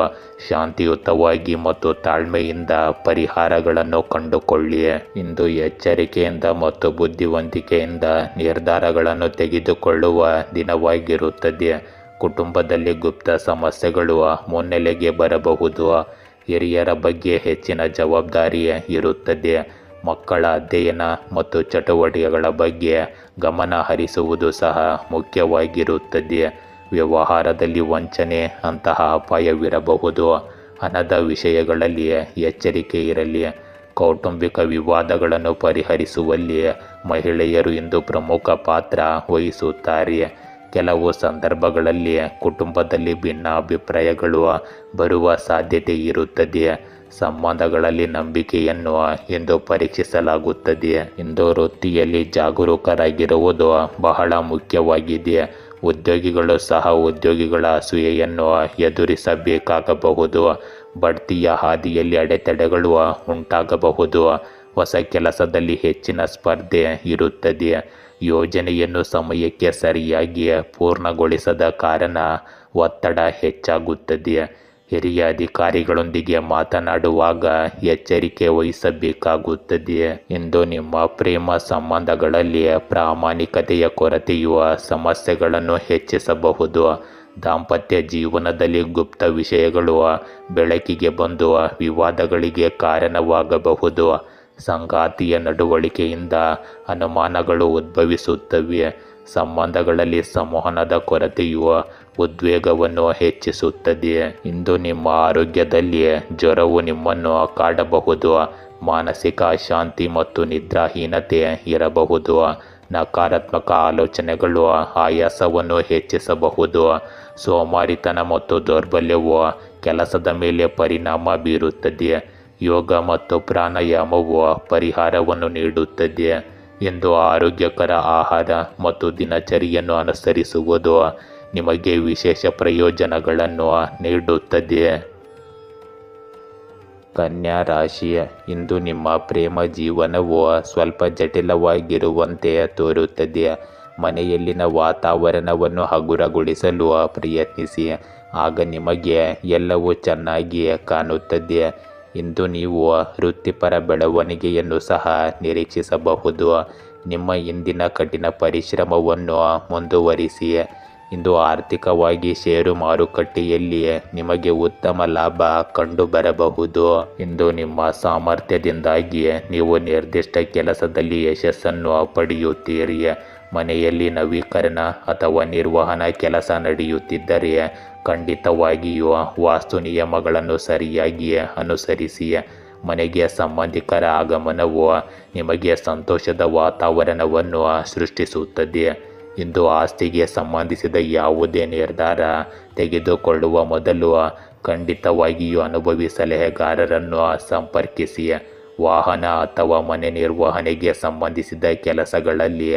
A: ಶಾಂತಿಯುತವಾಗಿ ಮತ್ತು ತಾಳ್ಮೆಯಿಂದ ಪರಿಹಾರಗಳನ್ನು ಕಂಡುಕೊಳ್ಳಿ. ಇಂದು ಎಚ್ಚರಿಕೆಯಿಂದ ಮತ್ತು ಬುದ್ಧಿವಂತಿಕೆಯಿಂದ ನಿರ್ಧಾರಗಳನ್ನು ತೆಗೆದುಕೊಳ್ಳುವ ದಿನವಾಗಿರುತ್ತದೆ. ಕುಟುಂಬದಲ್ಲಿ ಗುಪ್ತ ಸಮಸ್ಯೆಗಳು ಮುನ್ನೆಲೆಗೆ ಬರಬಹುದು. ಹಿರಿಯರ ಬಗ್ಗೆ ಹೆಚ್ಚಿನ ಜವಾಬ್ದಾರಿ ಇರುತ್ತದೆ. ಮಕ್ಕಳ ಅಧ್ಯಯನ ಮತ್ತು ಚಟುವಟಿಕೆಗಳ ಬಗ್ಗೆ ಗಮನ ಹರಿಸುವುದು ಸಹ ಮುಖ್ಯವಾಗಿರುತ್ತದೆ. ವ್ಯವಹಾರದಲ್ಲಿ ವಂಚನೆ ಅಂತಹ ಅಪಾಯವಿರಬಹುದು. ಹಣದ ವಿಷಯಗಳಲ್ಲಿ ಎಚ್ಚರಿಕೆ ಇರಲಿ. ಕೌಟುಂಬಿಕ ವಿವಾದಗಳನ್ನು ಪರಿಹರಿಸುವಲ್ಲಿ ಮಹಿಳೆಯರು ಇಂದು ಪ್ರಮುಖ ಪಾತ್ರ ವಹಿಸುತ್ತಾರೆ. ಕೆಲವು ಸಂದರ್ಭಗಳಲ್ಲಿ ಕುಟುಂಬದಲ್ಲಿ ಭಿನ್ನ ಅಭಿಪ್ರಾಯಗಳು ಬರುವ ಸಾಧ್ಯತೆ ಇರುತ್ತದೆ. ಸಂಬಂಧಗಳಲ್ಲಿ ನಂಬಿಕೆಯನ್ನು ಇಂದು ಪರೀಕ್ಷಿಸಲಾಗುತ್ತದೆ. ಇಂದು ವೃತ್ತಿಯಲ್ಲಿ ಜಾಗರೂಕರಾಗಿರುವುದು ಬಹಳ ಮುಖ್ಯವಾಗಿದೆ. ಉದ್ಯೋಗಿಗಳು ಸಹ ಉದ್ಯೋಗಿಗಳ ಅಸೂಯೆಯನ್ನು ಎದುರಿಸಬೇಕಾಗಬಹುದು. ಬಡ್ತಿಯ ಹಾದಿಯಲ್ಲಿ ಅಡೆತಡೆಗಳು ಉಂಟಾಗಬಹುದು. ಹೊಸ ಕೆಲಸದಲ್ಲಿ ಹೆಚ್ಚಿನ ಸ್ಪರ್ಧೆ ಇರುತ್ತದೆ. ಯೋಜನೆಯನ್ನು ಸಮಯಕ್ಕೆ ಸರಿಯಾಗಿ ಪೂರ್ಣಗೊಳಿಸದ ಕಾರಣ ಒತ್ತಡ ಹೆಚ್ಚಾಗುತ್ತದೆ. ಹಿರಿಯ ಅಧಿಕಾರಿಗಳೊಂದಿಗೆ ಮಾತನಾಡುವಾಗ ಎಚ್ಚರಿಕೆ ವಹಿಸಬೇಕಾಗುತ್ತದೆ. ಇಂದು ನಿಮ್ಮ ಪ್ರೇಮ ಸಂಬಂಧಗಳಲ್ಲಿ ಪ್ರಾಮಾಣಿಕತೆಯ ಕೊರತೆಯು ಸಮಸ್ಯೆಗಳನ್ನು ಹೆಚ್ಚಿಸಬಹುದು. ದಾಂಪತ್ಯ ಜೀವನದಲ್ಲಿ ಗುಪ್ತ ವಿಷಯಗಳು ಬೆಳಕಿಗೆ ಬಂದು ವಿವಾದಗಳಿಗೆ ಕಾರಣವಾಗಬಹುದು. ಸಂಗಾತಿಯ ನಡವಳಿಕೆಯಿಂದ ಅನುಮಾನಗಳು ಉದ್ಭವಿಸುತ್ತವೆ. ಸಂಬಂಧಗಳಲ್ಲಿ ಸಂವಹನದ ಕೊರತೆಯು ಉದ್ವೇಗವನ್ನು ಹೆಚ್ಚಿಸುತ್ತದೆ. ಇಂದು ನಿಮ್ಮ ಆರೋಗ್ಯದಲ್ಲಿ ಜ್ವರವು ನಿಮ್ಮನ್ನು ಕಾಡಬಹುದು. ಮಾನಸಿಕ ಅಶಾಂತಿ ಮತ್ತು ನಿದ್ರಾಹೀನತೆ ಇರಬಹುದು. ನಕಾರಾತ್ಮಕ ಆಲೋಚನೆಗಳು ಆಯಾಸವನ್ನು ಹೆಚ್ಚಿಸಬಹುದು. ಸೋಮಾರಿತನ ಮತ್ತು ದೌರ್ಬಲ್ಯವು ಕೆಲಸದ ಮೇಲೆ ಪರಿಣಾಮ ಬೀರುತ್ತದೆ. ಯೋಗ ಮತ್ತು ಪ್ರಾಣಾಯಾಮವು ಪರಿಹಾರವನ್ನು ನೀಡುತ್ತದೆ. ಇಂದು ಆರೋಗ್ಯಕರ ಆಹಾರ ಮತ್ತು ದಿನಚರಿಯನ್ನು ಅನುಸರಿಸುವುದು ನಿಮಗೆ ವಿಶೇಷ ಪ್ರಯೋಜನಗಳನ್ನು ನೀಡುತ್ತದೆ. ಕನ್ಯಾ ರಾಶಿ, ಇಂದು ನಿಮ್ಮ ಪ್ರೇಮ ಜೀವನವು ಸ್ವಲ್ಪ ಜಟಿಲವಾಗಿರುವಂತೆ ತೋರುತ್ತದೆ. ಮನೆಯಲ್ಲಿನ ವಾತಾವರಣವನ್ನು ಹಗುರಗೊಳಿಸಲು ಪ್ರಯತ್ನಿಸಿ. ಆಗ ನಿಮಗೆ ಎಲ್ಲವೂ ಚೆನ್ನಾಗಿ ಕಾಣುತ್ತದೆ. ಇಂದು ನೀವು ವೃತ್ತಿಪರ ಬೆಳವಣಿಗೆಯನ್ನು ಸಹ ನಿರೀಕ್ಷಿಸಬಹುದು. ನಿಮ್ಮ ಇಂದಿನ ಕಠಿಣ ಪರಿಶ್ರಮವನ್ನು ಮುಂದುವರಿಸಿ. ಇಂದು ಆರ್ಥಿಕವಾಗಿ ಷೇರು ಮಾರುಕಟ್ಟೆಯಲ್ಲಿ ನಿಮಗೆ ಉತ್ತಮ ಲಾಭ ಕಂಡುಬರಬಹುದು. ಇಂದು ನಿಮ್ಮ ಸಾಮರ್ಥ್ಯದಿಂದಾಗಿ ನೀವು ನಿರ್ದಿಷ್ಟ ಕೆಲಸದಲ್ಲಿ ಯಶಸ್ಸನ್ನು ಪಡೆಯುತ್ತೀರಿ. ಮನೆಯಲ್ಲಿ ನವೀಕರಣ ಅಥವಾ ನಿರ್ವಹಣಾ ಕೆಲಸ ನಡೆಯುತ್ತಿದ್ದರೆ ಖಂಡಿತವಾಗಿಯೂ ವಾಸ್ತು ನಿಯಮಗಳನ್ನು ಸರಿಯಾಗಿ ಅನುಸರಿಸಿ. ಮನೆಗೆ ಸಂಬಂಧಿಕರ ಆಗಮನವು ನಿಮಗೆ ಸಂತೋಷದ ವಾತಾವರಣವನ್ನು ಸೃಷ್ಟಿಸುತ್ತದೆ. ಇಂದು ಆಸ್ತಿಗೆ ಸಂಬಂಧಿಸಿದ ಯಾವುದೇ ನಿರ್ಧಾರ ತೆಗೆದುಕೊಳ್ಳುವ ಮೊದಲು ಖಂಡಿತವಾಗಿಯೂ ಅನುಭವಿ ಸಲಹೆಗಾರರನ್ನು ಸಂಪರ್ಕಿಸಿ. ವಾಹನ ಅಥವಾ ಮನೆ ನಿರ್ವಹಣೆಗೆ ಸಂಬಂಧಿಸಿದ ಕೆಲಸಗಳಲ್ಲಿ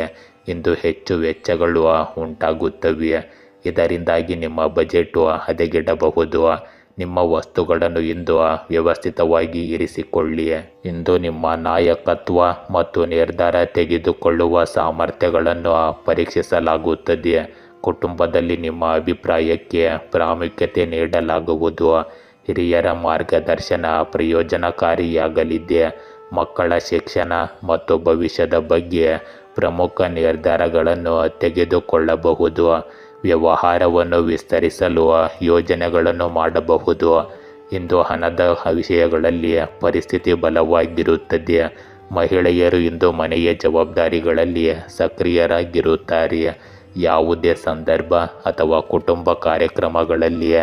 A: ಇಂದು ಹೆಚ್ಚು ವೆಚ್ಚಗಳು ಉಂಟಾಗುತ್ತವೆ. ಇದರಿಂದಾಗಿ ನಿಮ್ಮ ಬಜೆಟ್ ಹದಗೆಡಬಹುದು. ನಿಮ್ಮ ವಸ್ತುಗಳನ್ನು ಇಂದು ವ್ಯವಸ್ಥಿತವಾಗಿ ಇರಿಸಿಕೊಳ್ಳಿ. ಇಂದು ನಿಮ್ಮ ನಾಯಕತ್ವ ಮತ್ತು ನಿರ್ಧಾರ ತೆಗೆದುಕೊಳ್ಳುವ ಸಾಮರ್ಥ್ಯಗಳನ್ನು ಪರೀಕ್ಷಿಸಲಾಗುತ್ತದೆ. ಕುಟುಂಬದಲ್ಲಿ ನಿಮ್ಮ ಅಭಿಪ್ರಾಯಕ್ಕೆ ಪ್ರಾಮುಖ್ಯತೆ ನೀಡಲಾಗುವುದು. ಹಿರಿಯರ ಮಾರ್ಗದರ್ಶನ ಪ್ರಯೋಜನಕಾರಿಯಾಗಲಿದೆ. ಮಕ್ಕಳ ಶಿಕ್ಷಣ ಮತ್ತು ಭವಿಷ್ಯದ ಬಗ್ಗೆ ಪ್ರಮುಖ ನಿರ್ಧಾರಗಳನ್ನು ತೆಗೆದುಕೊಳ್ಳಬಹುದು. ವ್ಯವಹಾರವನ್ನು ವಿಸ್ತರಿಸಲು ಯೋಜನೆಗಳನ್ನು ಮಾಡಬಹುದು. ಇಂದು ಹಣದ ವಿಷಯಗಳಲ್ಲಿ ಪರಿಸ್ಥಿತಿ ಬಲವಾಗಿರುತ್ತದೆ. ಮಹಿಳೆಯರು ಇಂದು ಮನೆಯ ಜವಾಬ್ದಾರಿಗಳಲ್ಲಿ ಸಕ್ರಿಯರಾಗಿರುತ್ತಾರೆ. ಯಾವುದೇ ಸಂದರ್ಭ ಅಥವಾ ಕುಟುಂಬ ಕಾರ್ಯಕ್ರಮಗಳಲ್ಲಿ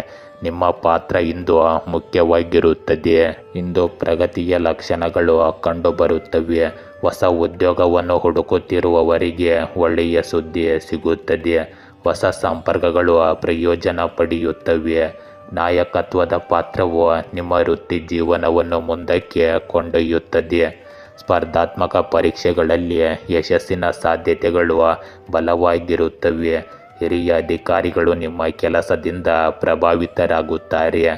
A: ನಿಮ್ಮ ಪಾತ್ರ ಇಂದು ಮುಖ್ಯವಾಗಿರುತ್ತದೆ. ಇಂದು ಪ್ರಗತಿಯ ಲಕ್ಷಣಗಳು ಕಂಡುಬರುತ್ತವೆ. ಹೊಸ ಉದ್ಯೋಗವನ್ನು ಹುಡುಕುತ್ತಿರುವವರಿಗೆ ಒಳ್ಳೆಯ ಸುದ್ದಿ ಸಿಗುತ್ತದೆ. ಹೊಸ ಸಂಪರ್ಕಗಳು ಪ್ರಯೋಜನ ಪಡೆಯುತ್ತವೆ. ನಾಯಕತ್ವದ ಪಾತ್ರವು ನಿಮ್ಮ ವೃತ್ತಿ ಜೀವನವನ್ನು ಮುಂದಕ್ಕೆ ಕೊಂಡೊಯ್ಯುತ್ತದೆ. ಸ್ಪರ್ಧಾತ್ಮಕ ಪರೀಕ್ಷೆಗಳಲ್ಲಿ ಯಶಸ್ಸಿನ ಸಾಧ್ಯತೆಗಳು ಬಲವಾಗಿರುತ್ತವೆ. ಹಿರಿಯ ಅಧಿಕಾರಿಗಳು ನಿಮ್ಮ ಕೆಲಸದಿಂದ ಪ್ರಭಾವಿತರಾಗುತ್ತಾರೆ.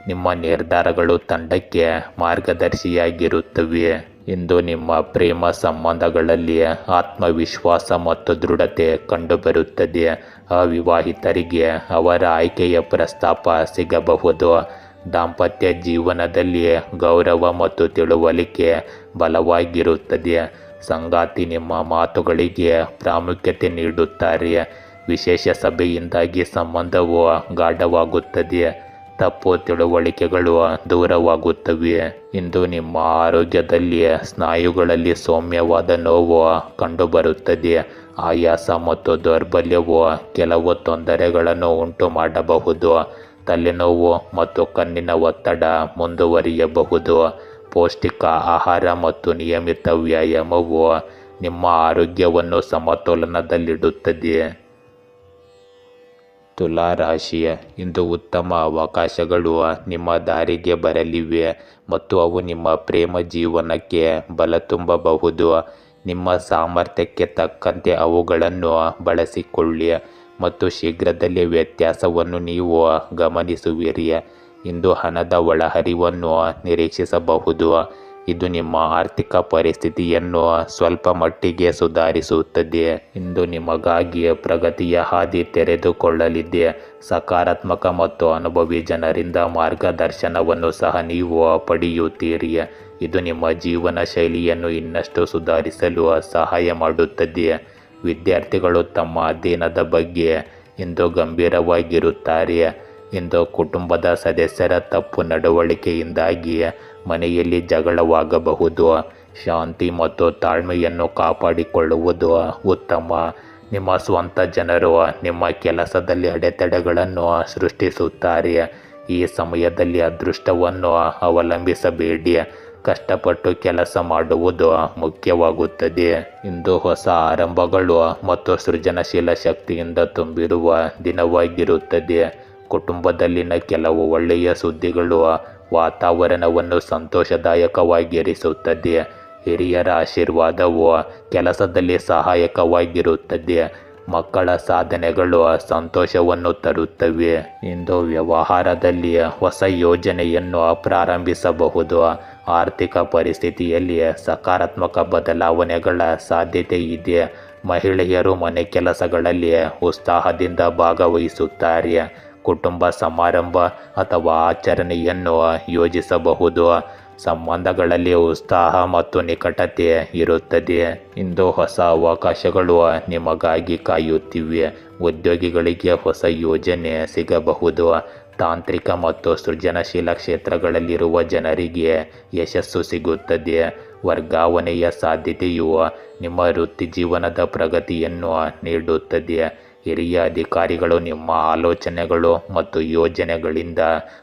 A: ನಿಮ್ಮ ನಿರ್ಧಾರಗಳು ತಂಡಕ್ಕೆ ಮಾರ್ಗದರ್ಶಿಯಾಗಿರುತ್ತವೆ. ಇಂದು ನಿಮ್ಮ ಪ್ರೇಮ ಸಂಬಂಧಗಳಲ್ಲಿ ಆತ್ಮವಿಶ್ವಾಸ ಮತ್ತು ದೃಢತೆ ಕಂಡುಬರುತ್ತದೆ. ಅವಿವಾಹಿತರಿಗೆ ಅವರ ಆಯ್ಕೆಯ ಪ್ರಸ್ತಾಪ ಸಿಗಬಹುದು. ದಾಂಪತ್ಯ ಜೀವನದಲ್ಲಿ ಗೌರವ ಮತ್ತು ತಿಳುವಳಿಕೆ ಬಲವಾಗಿರುತ್ತದೆ. ಸಂಗಾತಿ ನಿಮ್ಮ ಮಾತುಗಳಿಗೆ ಪ್ರಾಮುಖ್ಯತೆ ನೀಡುತ್ತಾರೆ. ವಿಶೇಷ ಸಭೆಯಿಂದಾಗಿ ಸಂಬಂಧವು ಗಾಢವಾಗುತ್ತದೆ. ತಪ್ಪು ತಿಳುವಳಿಕೆಗಳು ದೂರವಾಗುತ್ತವೆ. ಇಂದು ನಿಮ್ಮ ಆರೋಗ್ಯದಲ್ಲಿ ಸ್ನಾಯುಗಳಲ್ಲಿ ಸೌಮ್ಯವಾದ ನೋವು ಕಂಡುಬರುತ್ತದೆ. ಆಯಾಸ ಮತ್ತು ದೌರ್ಬಲ್ಯವು ಕೆಲವು ತೊಂದರೆಗಳನ್ನು ಉಂಟು ಮಾಡಬಹುದು. ತಲೆನೋವು ಮತ್ತು ಕಣ್ಣಿನ ಒತ್ತಡ ಮುಂದುವರಿಯಬಹುದು. ಪೌಷ್ಟಿಕ ಆಹಾರ ಮತ್ತು ನಿಯಮಿತ ವ್ಯಾಯಾಮವು ನಿಮ್ಮ ಆರೋಗ್ಯವನ್ನು ಸಮತೋಲನದಲ್ಲಿಡುತ್ತದೆ. ತುಲಾ ರಾಶಿಯ ಇಂದು ಉತ್ತಮ ಅವಕಾಶಗಳು ನಿಮ್ಮ ದಾರಿಗೆ ಬರಲಿವೆ ಮತ್ತು ಅವು ನಿಮ್ಮ ಪ್ರೇಮ ಜೀವನಕ್ಕೆ ಬಲ ತುಂಬಬಹುದು. ನಿಮ್ಮ ಸಾಮರ್ಥ್ಯಕ್ಕೆ ತಕ್ಕಂತೆ ಅವುಗಳನ್ನು ಬಳಸಿಕೊಳ್ಳಿ ಮತ್ತು ಶೀಘ್ರದಲ್ಲೇ ವ್ಯತ್ಯಾಸವನ್ನು ನೀವು ಗಮನಿಸುವಿರಿ. ಇಂದು ಹಣದ ಒಳಹರಿವನ್ನು ನಿರೀಕ್ಷಿಸಬಹುದು. ಇದು ನಿಮ್ಮ ಆರ್ಥಿಕ ಪರಿಸ್ಥಿತಿಯನ್ನು ಸ್ವಲ್ಪ ಮಟ್ಟಿಗೆ ಸುಧಾರಿಸುತ್ತದೆ. ಇಂದು ನಿಮಗಾಗಿ ಪ್ರಗತಿಯ ಹಾದಿ ತೆರೆದುಕೊಳ್ಳಲಿದೆ. ಸಕಾರಾತ್ಮಕ ಮತ್ತು ಅನುಭವಿ ಜನರಿಂದ ಮಾರ್ಗದರ್ಶನವನ್ನು ಸಹ ನೀವು ಪಡೆಯುತ್ತೀರಿ. ಇದು ನಿಮ್ಮ ಜೀವನ ಶೈಲಿಯನ್ನು ಇನ್ನಷ್ಟು ಸುಧಾರಿಸಲು ಸಹಾಯ ಮಾಡುತ್ತದೆ. ವಿದ್ಯಾರ್ಥಿಗಳು ತಮ್ಮ ಅಧ್ಯಯನದ ಬಗ್ಗೆ ಇಂದು ಗಂಭೀರವಾಗಿರುತ್ತಾರೆ. ಇಂದು ಕುಟುಂಬದ ಸದಸ್ಯರ ತಪ್ಪು ನಡವಳಿಕೆಯಿಂದಾಗಿ ಮನೆಯಲ್ಲಿ ಜಗಳವಾಗಬಹುದು. ಶಾಂತಿ ಮತ್ತು ತಾಳ್ಮೆಯನ್ನು ಕಾಪಾಡಿಕೊಳ್ಳುವುದು ಉತ್ತಮ. ನಿಮ್ಮ ಸ್ವಂತ ಜನರು ನಿಮ್ಮ ಕೆಲಸದಲ್ಲಿ ಅಡೆತಡೆಗಳನ್ನು ಸೃಷ್ಟಿಸುತ್ತಾರೆ. ಈ ಸಮಯದಲ್ಲಿ ಅದೃಷ್ಟವನ್ನು ಅವಲಂಬಿಸಬೇಡಿ. ಕಷ್ಟಪಟ್ಟು ಕೆಲಸ ಮಾಡುವುದು ಮುಖ್ಯವಾಗುತ್ತದೆ. ಇಂದು ಹೊಸ ಆರಂಭಗಳು ಮತ್ತು ಸೃಜನಶೀಲ ಶಕ್ತಿಯಿಂದ ತುಂಬಿರುವ ದಿನವಾಗಿರುತ್ತದೆ. ಕುಟುಂಬದಲ್ಲಿನ ಕೆಲವು ಒಳ್ಳೆಯ ಸುದ್ದಿಗಳು ವಾತಾವರಣವನ್ನು ಸಂತೋಷದಾಯಕವಾಗಿರಿಸುತ್ತದೆ. ಹಿರಿಯರ ಆಶೀರ್ವಾದವು ಕೆಲಸದಲ್ಲಿ ಸಹಾಯಕವಾಗಿರುತ್ತದೆ. ಮಕ್ಕಳ ಸಾಧನೆಗಳು ಸಂತೋಷವನ್ನು ತರುತ್ತವೆ. ಇಂದು ವ್ಯವಹಾರದಲ್ಲಿ ಹೊಸ ಯೋಜನೆಯನ್ನು ಪ್ರಾರಂಭಿಸಬಹುದು. ಆರ್ಥಿಕ ಪರಿಸ್ಥಿತಿಯಲ್ಲಿ ಸಕಾರಾತ್ಮಕ ಬದಲಾವಣೆಗಳ ಸಾಧ್ಯತೆ ಇದೆ. ಮಹಿಳೆಯರು ಮನೆ ಕೆಲಸಗಳಲ್ಲಿ ಉತ್ಸಾಹದಿಂದ ಭಾಗವಹಿಸುತ್ತಾರೆ. ಕುಟುಂಬ ಸಮಾರಂಭ ಅಥವಾ ಆಚರಣೆಯನ್ನು ಯೋಜಿಸಬಹುದು. ಸಂಬಂಧಗಳಲ್ಲಿ ಉತ್ಸಾಹ ಮತ್ತು ನಿಕಟತೆ ಇರುತ್ತದೆ. ಇಂದು ಹೊಸ ಅವಕಾಶಗಳು ನಿಮಗಾಗಿ ಕಾಯುತ್ತಿವೆ. ಉದ್ಯೋಗಿಗಳಿಗೆ ಹೊಸ ಯೋಜನೆ ಸಿಗಬಹುದು. ತಾಂತ್ರಿಕ ಮತ್ತು ಸೃಜನಶೀಲ ಕ್ಷೇತ್ರಗಳಲ್ಲಿರುವ ಜನರಿಗೆ ಯಶಸ್ಸು ಸಿಗುತ್ತದೆ. ವರ್ಗಾವಣೆಯ ಸಾಧ್ಯತೆಯು ನಿಮ್ಮ ವೃತ್ತಿಜೀವನದ ಪ್ರಗತಿಯನ್ನು ನೀಡುತ್ತದೆ. ಹಿರಿಯ ಅಧಿಕಾರಿಗಳು ನಿಮ್ಮ ಆಲೋಚನೆಗಳು ಮತ್ತು ಯೋಜನೆಗಳಿಂದ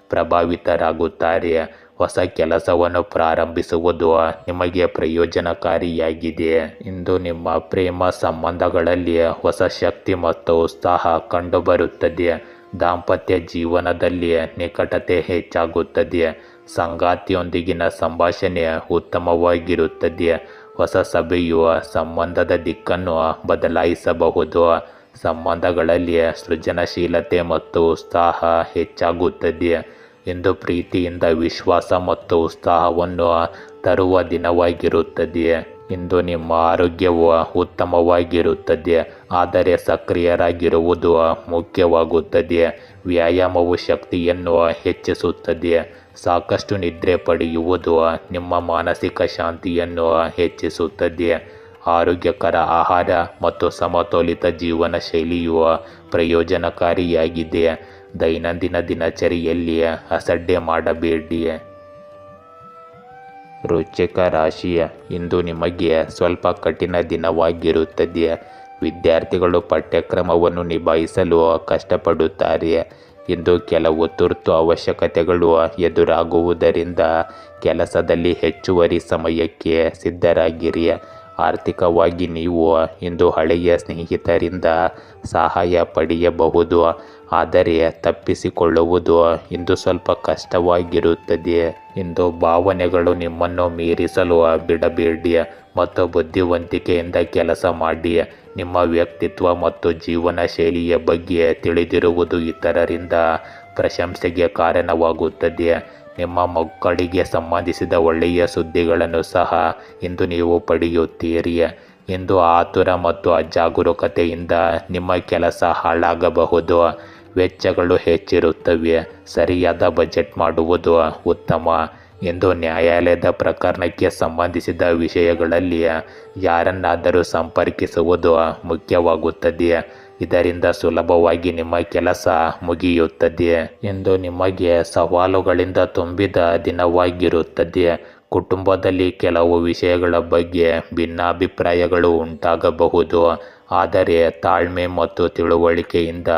A: ಪ್ರಭಾವಿತರಾಗುತ್ತಾರೆ. ಹೊಸ ಕೆಲಸವನ್ನು ಪ್ರಾರಂಭಿಸುವುದು ನಿಮಗೆ ಪ್ರಯೋಜನಕಾರಿಯಾಗಿದೆ. ಇಂದು ನಿಮ್ಮ ಪ್ರೇಮ ಸಂಬಂಧಗಳಲ್ಲಿ ಹೊಸ ಶಕ್ತಿ ಮತ್ತು ಉತ್ಸಾಹ ಕಂಡುಬರುತ್ತದೆ. ದಾಂಪತ್ಯ ಜೀವನದಲ್ಲಿ ನಿಕಟತೆ ಹೆಚ್ಚಾಗುತ್ತದೆ. ಸಂಗಾತಿಯೊಂದಿಗಿನ ಸಂಭಾಷಣೆ ಉತ್ತಮವಾಗಿರುತ್ತದೆ. ಹೊಸ ಸಭೆಯು ಸಂಬಂಧದ ದಿಕ್ಕನ್ನು ಬದಲಾಯಿಸಬಹುದು. ಸಂಬಂಧಗಳಲ್ಲಿ ಸೃಜನಶೀಲತೆ ಮತ್ತು ಉತ್ಸಾಹ ಹೆಚ್ಚಾಗುತ್ತದೆ. ಇಂದು ಪ್ರೀತಿಯಿಂದ ವಿಶ್ವಾಸ ಮತ್ತು ಉತ್ಸಾಹವನ್ನು ತರುವ ದಿನವಾಗಿರುತ್ತದೆ. ಇಂದು ನಿಮ್ಮ ಆರೋಗ್ಯವು ಉತ್ತಮವಾಗಿರುತ್ತದೆ, ಆದರೆ ಸಕ್ರಿಯರಾಗಿರುವುದು ಮುಖ್ಯವಾಗುತ್ತದೆ. ವ್ಯಾಯಾಮವು ಶಕ್ತಿಯನ್ನು ಹೆಚ್ಚಿಸುತ್ತದೆ. ಸಾಕಷ್ಟು ನಿದ್ರೆ ಪಡೆಯುವುದು ನಿಮ್ಮ ಮಾನಸಿಕ ಶಾಂತಿಯನ್ನು ಹೆಚ್ಚಿಸುತ್ತದೆ. ಆರೋಗ್ಯಕರ ಆಹಾರ ಮತ್ತು ಸಮತೋಲಿತ ಜೀವನ ಶೈಲಿಯು ಪ್ರಯೋಜನಕಾರಿಯಾಗಿದೆ. ದೈನಂದಿನ ದಿನಚರಿಯಲ್ಲಿ ಅಸಡ್ಡೆ ಮಾಡಬೇಡಿ. ವೃಶ್ಚಿಕ ರಾಶಿಯ ಇಂದು ನಿಮಗೆ ಸ್ವಲ್ಪ ಕಠಿಣ ದಿನವಾಗಿರುತ್ತದೆ. ವಿದ್ಯಾರ್ಥಿಗಳು ಪಠ್ಯಕ್ರಮವನ್ನು ನಿಭಾಯಿಸಲು ಕಷ್ಟಪಡುತ್ತಾರೆ. ಇಂದು ಕೆಲವು ತುರ್ತು ಅವಶ್ಯಕತೆಗಳು ಎದುರಾಗುವುದರಿಂದ ಕೆಲಸದಲ್ಲಿ ಹೆಚ್ಚುವರಿ ಸಮಯಕ್ಕೆ ಸಿದ್ಧರಾಗಿರಿ. ಆರ್ಥಿಕವಾಗಿ ನೀವು ಇಂದು ಹಳೆಯ ಸ್ನೇಹಿತರಿಂದ ಸಹಾಯ ಪಡೆಯಬಹುದು, ಆದರೆ ತಪ್ಪಿಸಿಕೊಳ್ಳುವುದು ಇಂದು ಸ್ವಲ್ಪ ಕಷ್ಟವಾಗಿರುತ್ತದೆ. ಇಂದು ಭಾವನೆಗಳು ನಿಮ್ಮನ್ನು ಮೀರಿಸಲು ಬಿಡಬೇಡಿ ಮತ್ತು ಬುದ್ಧಿವಂತಿಕೆಯಿಂದ ಕೆಲಸ ಮಾಡಿ. ನಿಮ್ಮ ವ್ಯಕ್ತಿತ್ವ ಮತ್ತು ಜೀವನ ಶೈಲಿಯ ಬಗ್ಗೆ ತಿಳಿದಿರುವುದು ಇತರರಿಂದ ಪ್ರಶಂಸೆಗೆ ಕಾರಣವಾಗುತ್ತದೆ. ನಿಮ್ಮ ಮಕ್ಕಳಿಗೆ ಸಂಬಂಧಿಸಿದ ಒಳ್ಳೆಯ ಸುದ್ದಿಗಳನ್ನು ಸಹ ಇಂದು ನೀವು ಪಡೆಯುತ್ತೀರಿ. ಇಂದು ಆತುರ ಮತ್ತು ಅಜಾಗರೂಕತೆಯಿಂದ ನಿಮ್ಮ ಕೆಲಸ ಹಾಳಾಗಬಹುದು. ವೆಚ್ಚಗಳು ಹೆಚ್ಚಿರುತ್ತವೆ. ಸರಿಯಾದ ಬಜೆಟ್ ಮಾಡುವುದು ಉತ್ತಮ. ಇಂದು ನ್ಯಾಯಾಲಯದ ಪ್ರಕರಣಕ್ಕೆ ಸಂಬಂಧಿಸಿದ ವಿಷಯಗಳಲ್ಲಿ ಯಾರನ್ನಾದರೂ ಸಂಪರ್ಕಿಸುವುದು ಮುಖ್ಯವಾಗುತ್ತದೆ. ಇದರಿಂದ ಸುಲಭವಾಗಿ ನಿಮ್ಮ ಕೆಲಸ ಮುಗಿಯುತ್ತದೆ. ಇಂದು ನಿಮಗೆ ಸವಾಲುಗಳಿಂದ ತುಂಬಿದ ದಿನವಾಗಿರುತ್ತದೆ. ಕುಟುಂಬದಲ್ಲಿ ಕೆಲವು ವಿಷಯಗಳ ಬಗ್ಗೆ ಭಿನ್ನಾಭಿಪ್ರಾಯಗಳು ಉಂಟಾಗಬಹುದು. ಆದರೆ ತಾಳ್ಮೆ ಮತ್ತು ತಿಳುವಳಿಕೆಯಿಂದ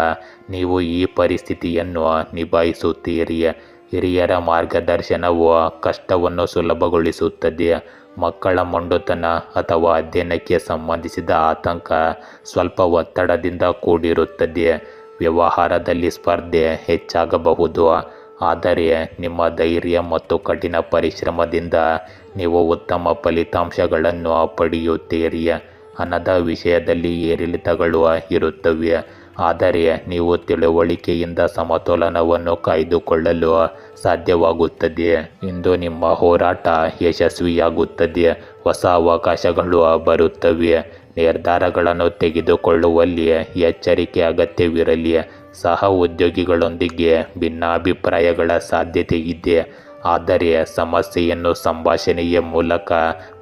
A: ನೀವು ಈ ಪರಿಸ್ಥಿತಿಯನ್ನು ನಿಭಾಯಿಸುತ್ತೀರಿ. ಹಿರಿಯರ ಮಾರ್ಗದರ್ಶನವು ಕಷ್ಟವನ್ನು ಸುಲಭಗೊಳಿಸುತ್ತದೆ. ಮಕ್ಕಳ ಮೊಂಡುತನ ಅಥವಾ ಅಧ್ಯಯನಕ್ಕೆ ಸಂಬಂಧಿಸಿದ ಆತಂಕ ಸ್ವಲ್ಪ ಒತ್ತಡದಿಂದ ಕೂಡಿರುತ್ತದೆ. ವ್ಯವಹಾರದಲ್ಲಿ ಸ್ಪರ್ಧೆ ಹೆಚ್ಚಾಗಬಹುದು. ಆದರೆ ನಿಮ್ಮ ಧೈರ್ಯ ಮತ್ತು ಕಠಿಣ ಪರಿಶ್ರಮದಿಂದ ನೀವು ಉತ್ತಮ ಫಲಿತಾಂಶಗಳನ್ನು ಪಡೆಯುತ್ತೀರಿ. ಹಣದ ವಿಷಯದಲ್ಲಿ ಏರಿಳಿತಗಳು ಇರುತ್ತವೆ. ಆದರೆ ನೀವು ತಿಳುವಳಿಕೆಯಿಂದ ಸಮತೋಲನವನ್ನು ಕಾಯ್ದುಕೊಳ್ಳಲು ಸಾಧ್ಯವಾಗುತ್ತದೆ. ಇಂದು ನಿಮ್ಮ ಹೋರಾಟ ಯಶಸ್ವಿಯಾಗುತ್ತದೆ. ಹೊಸ ಅವಕಾಶಗಳು ಬರುತ್ತವೆ. ನಿರ್ಧಾರಗಳನ್ನು ತೆಗೆದುಕೊಳ್ಳುವಲ್ಲಿ ಎಚ್ಚರಿಕೆ ಅಗತ್ಯವಿರಲಿ. ಸಹ ಉದ್ಯೋಗಿಗಳೊಂದಿಗೆ ಭಿನ್ನಾಭಿಪ್ರಾಯಗಳ ಸಾಧ್ಯತೆ ಇದೆ. ಆದರೆ ಸಮಸ್ಯೆಯನ್ನು ಸಂಭಾಷಣೆಯ ಮೂಲಕ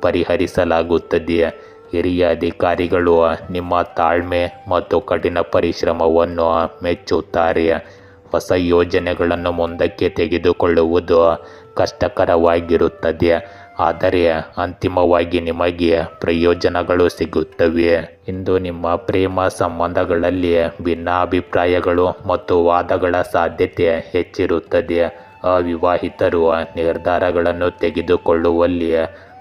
A: ಪರಿಹರಿಸಲಾಗುತ್ತದೆ. ಹಿರಿಯ ಅಧಿಕಾರಿಗಳು ನಿಮ್ಮ ತಾಳ್ಮೆ ಮತ್ತು ಕಠಿಣ ಪರಿಶ್ರಮವನ್ನು ಮೆಚ್ಚುತ್ತಾರೆ. ಹೊಸ ಯೋಜನೆಗಳನ್ನು ಮುಂದಕ್ಕೆ ತೆಗೆದುಕೊಳ್ಳುವುದು ಕಷ್ಟಕರವಾಗಿರುತ್ತದೆ. ಆದರೆ ಅಂತಿಮವಾಗಿ ನಿಮಗೆ ಪ್ರಯೋಜನಗಳು ಸಿಗುತ್ತವೆ. ಇಂದು ನಿಮ್ಮ ಪ್ರೇಮ ಸಂಬಂಧಗಳಲ್ಲಿ ಭಿನ್ನಾಭಿಪ್ರಾಯಗಳು ಮತ್ತು ವಾದಗಳ ಸಾಧ್ಯತೆ ಹೆಚ್ಚಿರುತ್ತದೆ. ಅವಿವಾಹಿತರು ನಿರ್ಧಾರಗಳನ್ನು ತೆಗೆದುಕೊಳ್ಳುವಲ್ಲಿ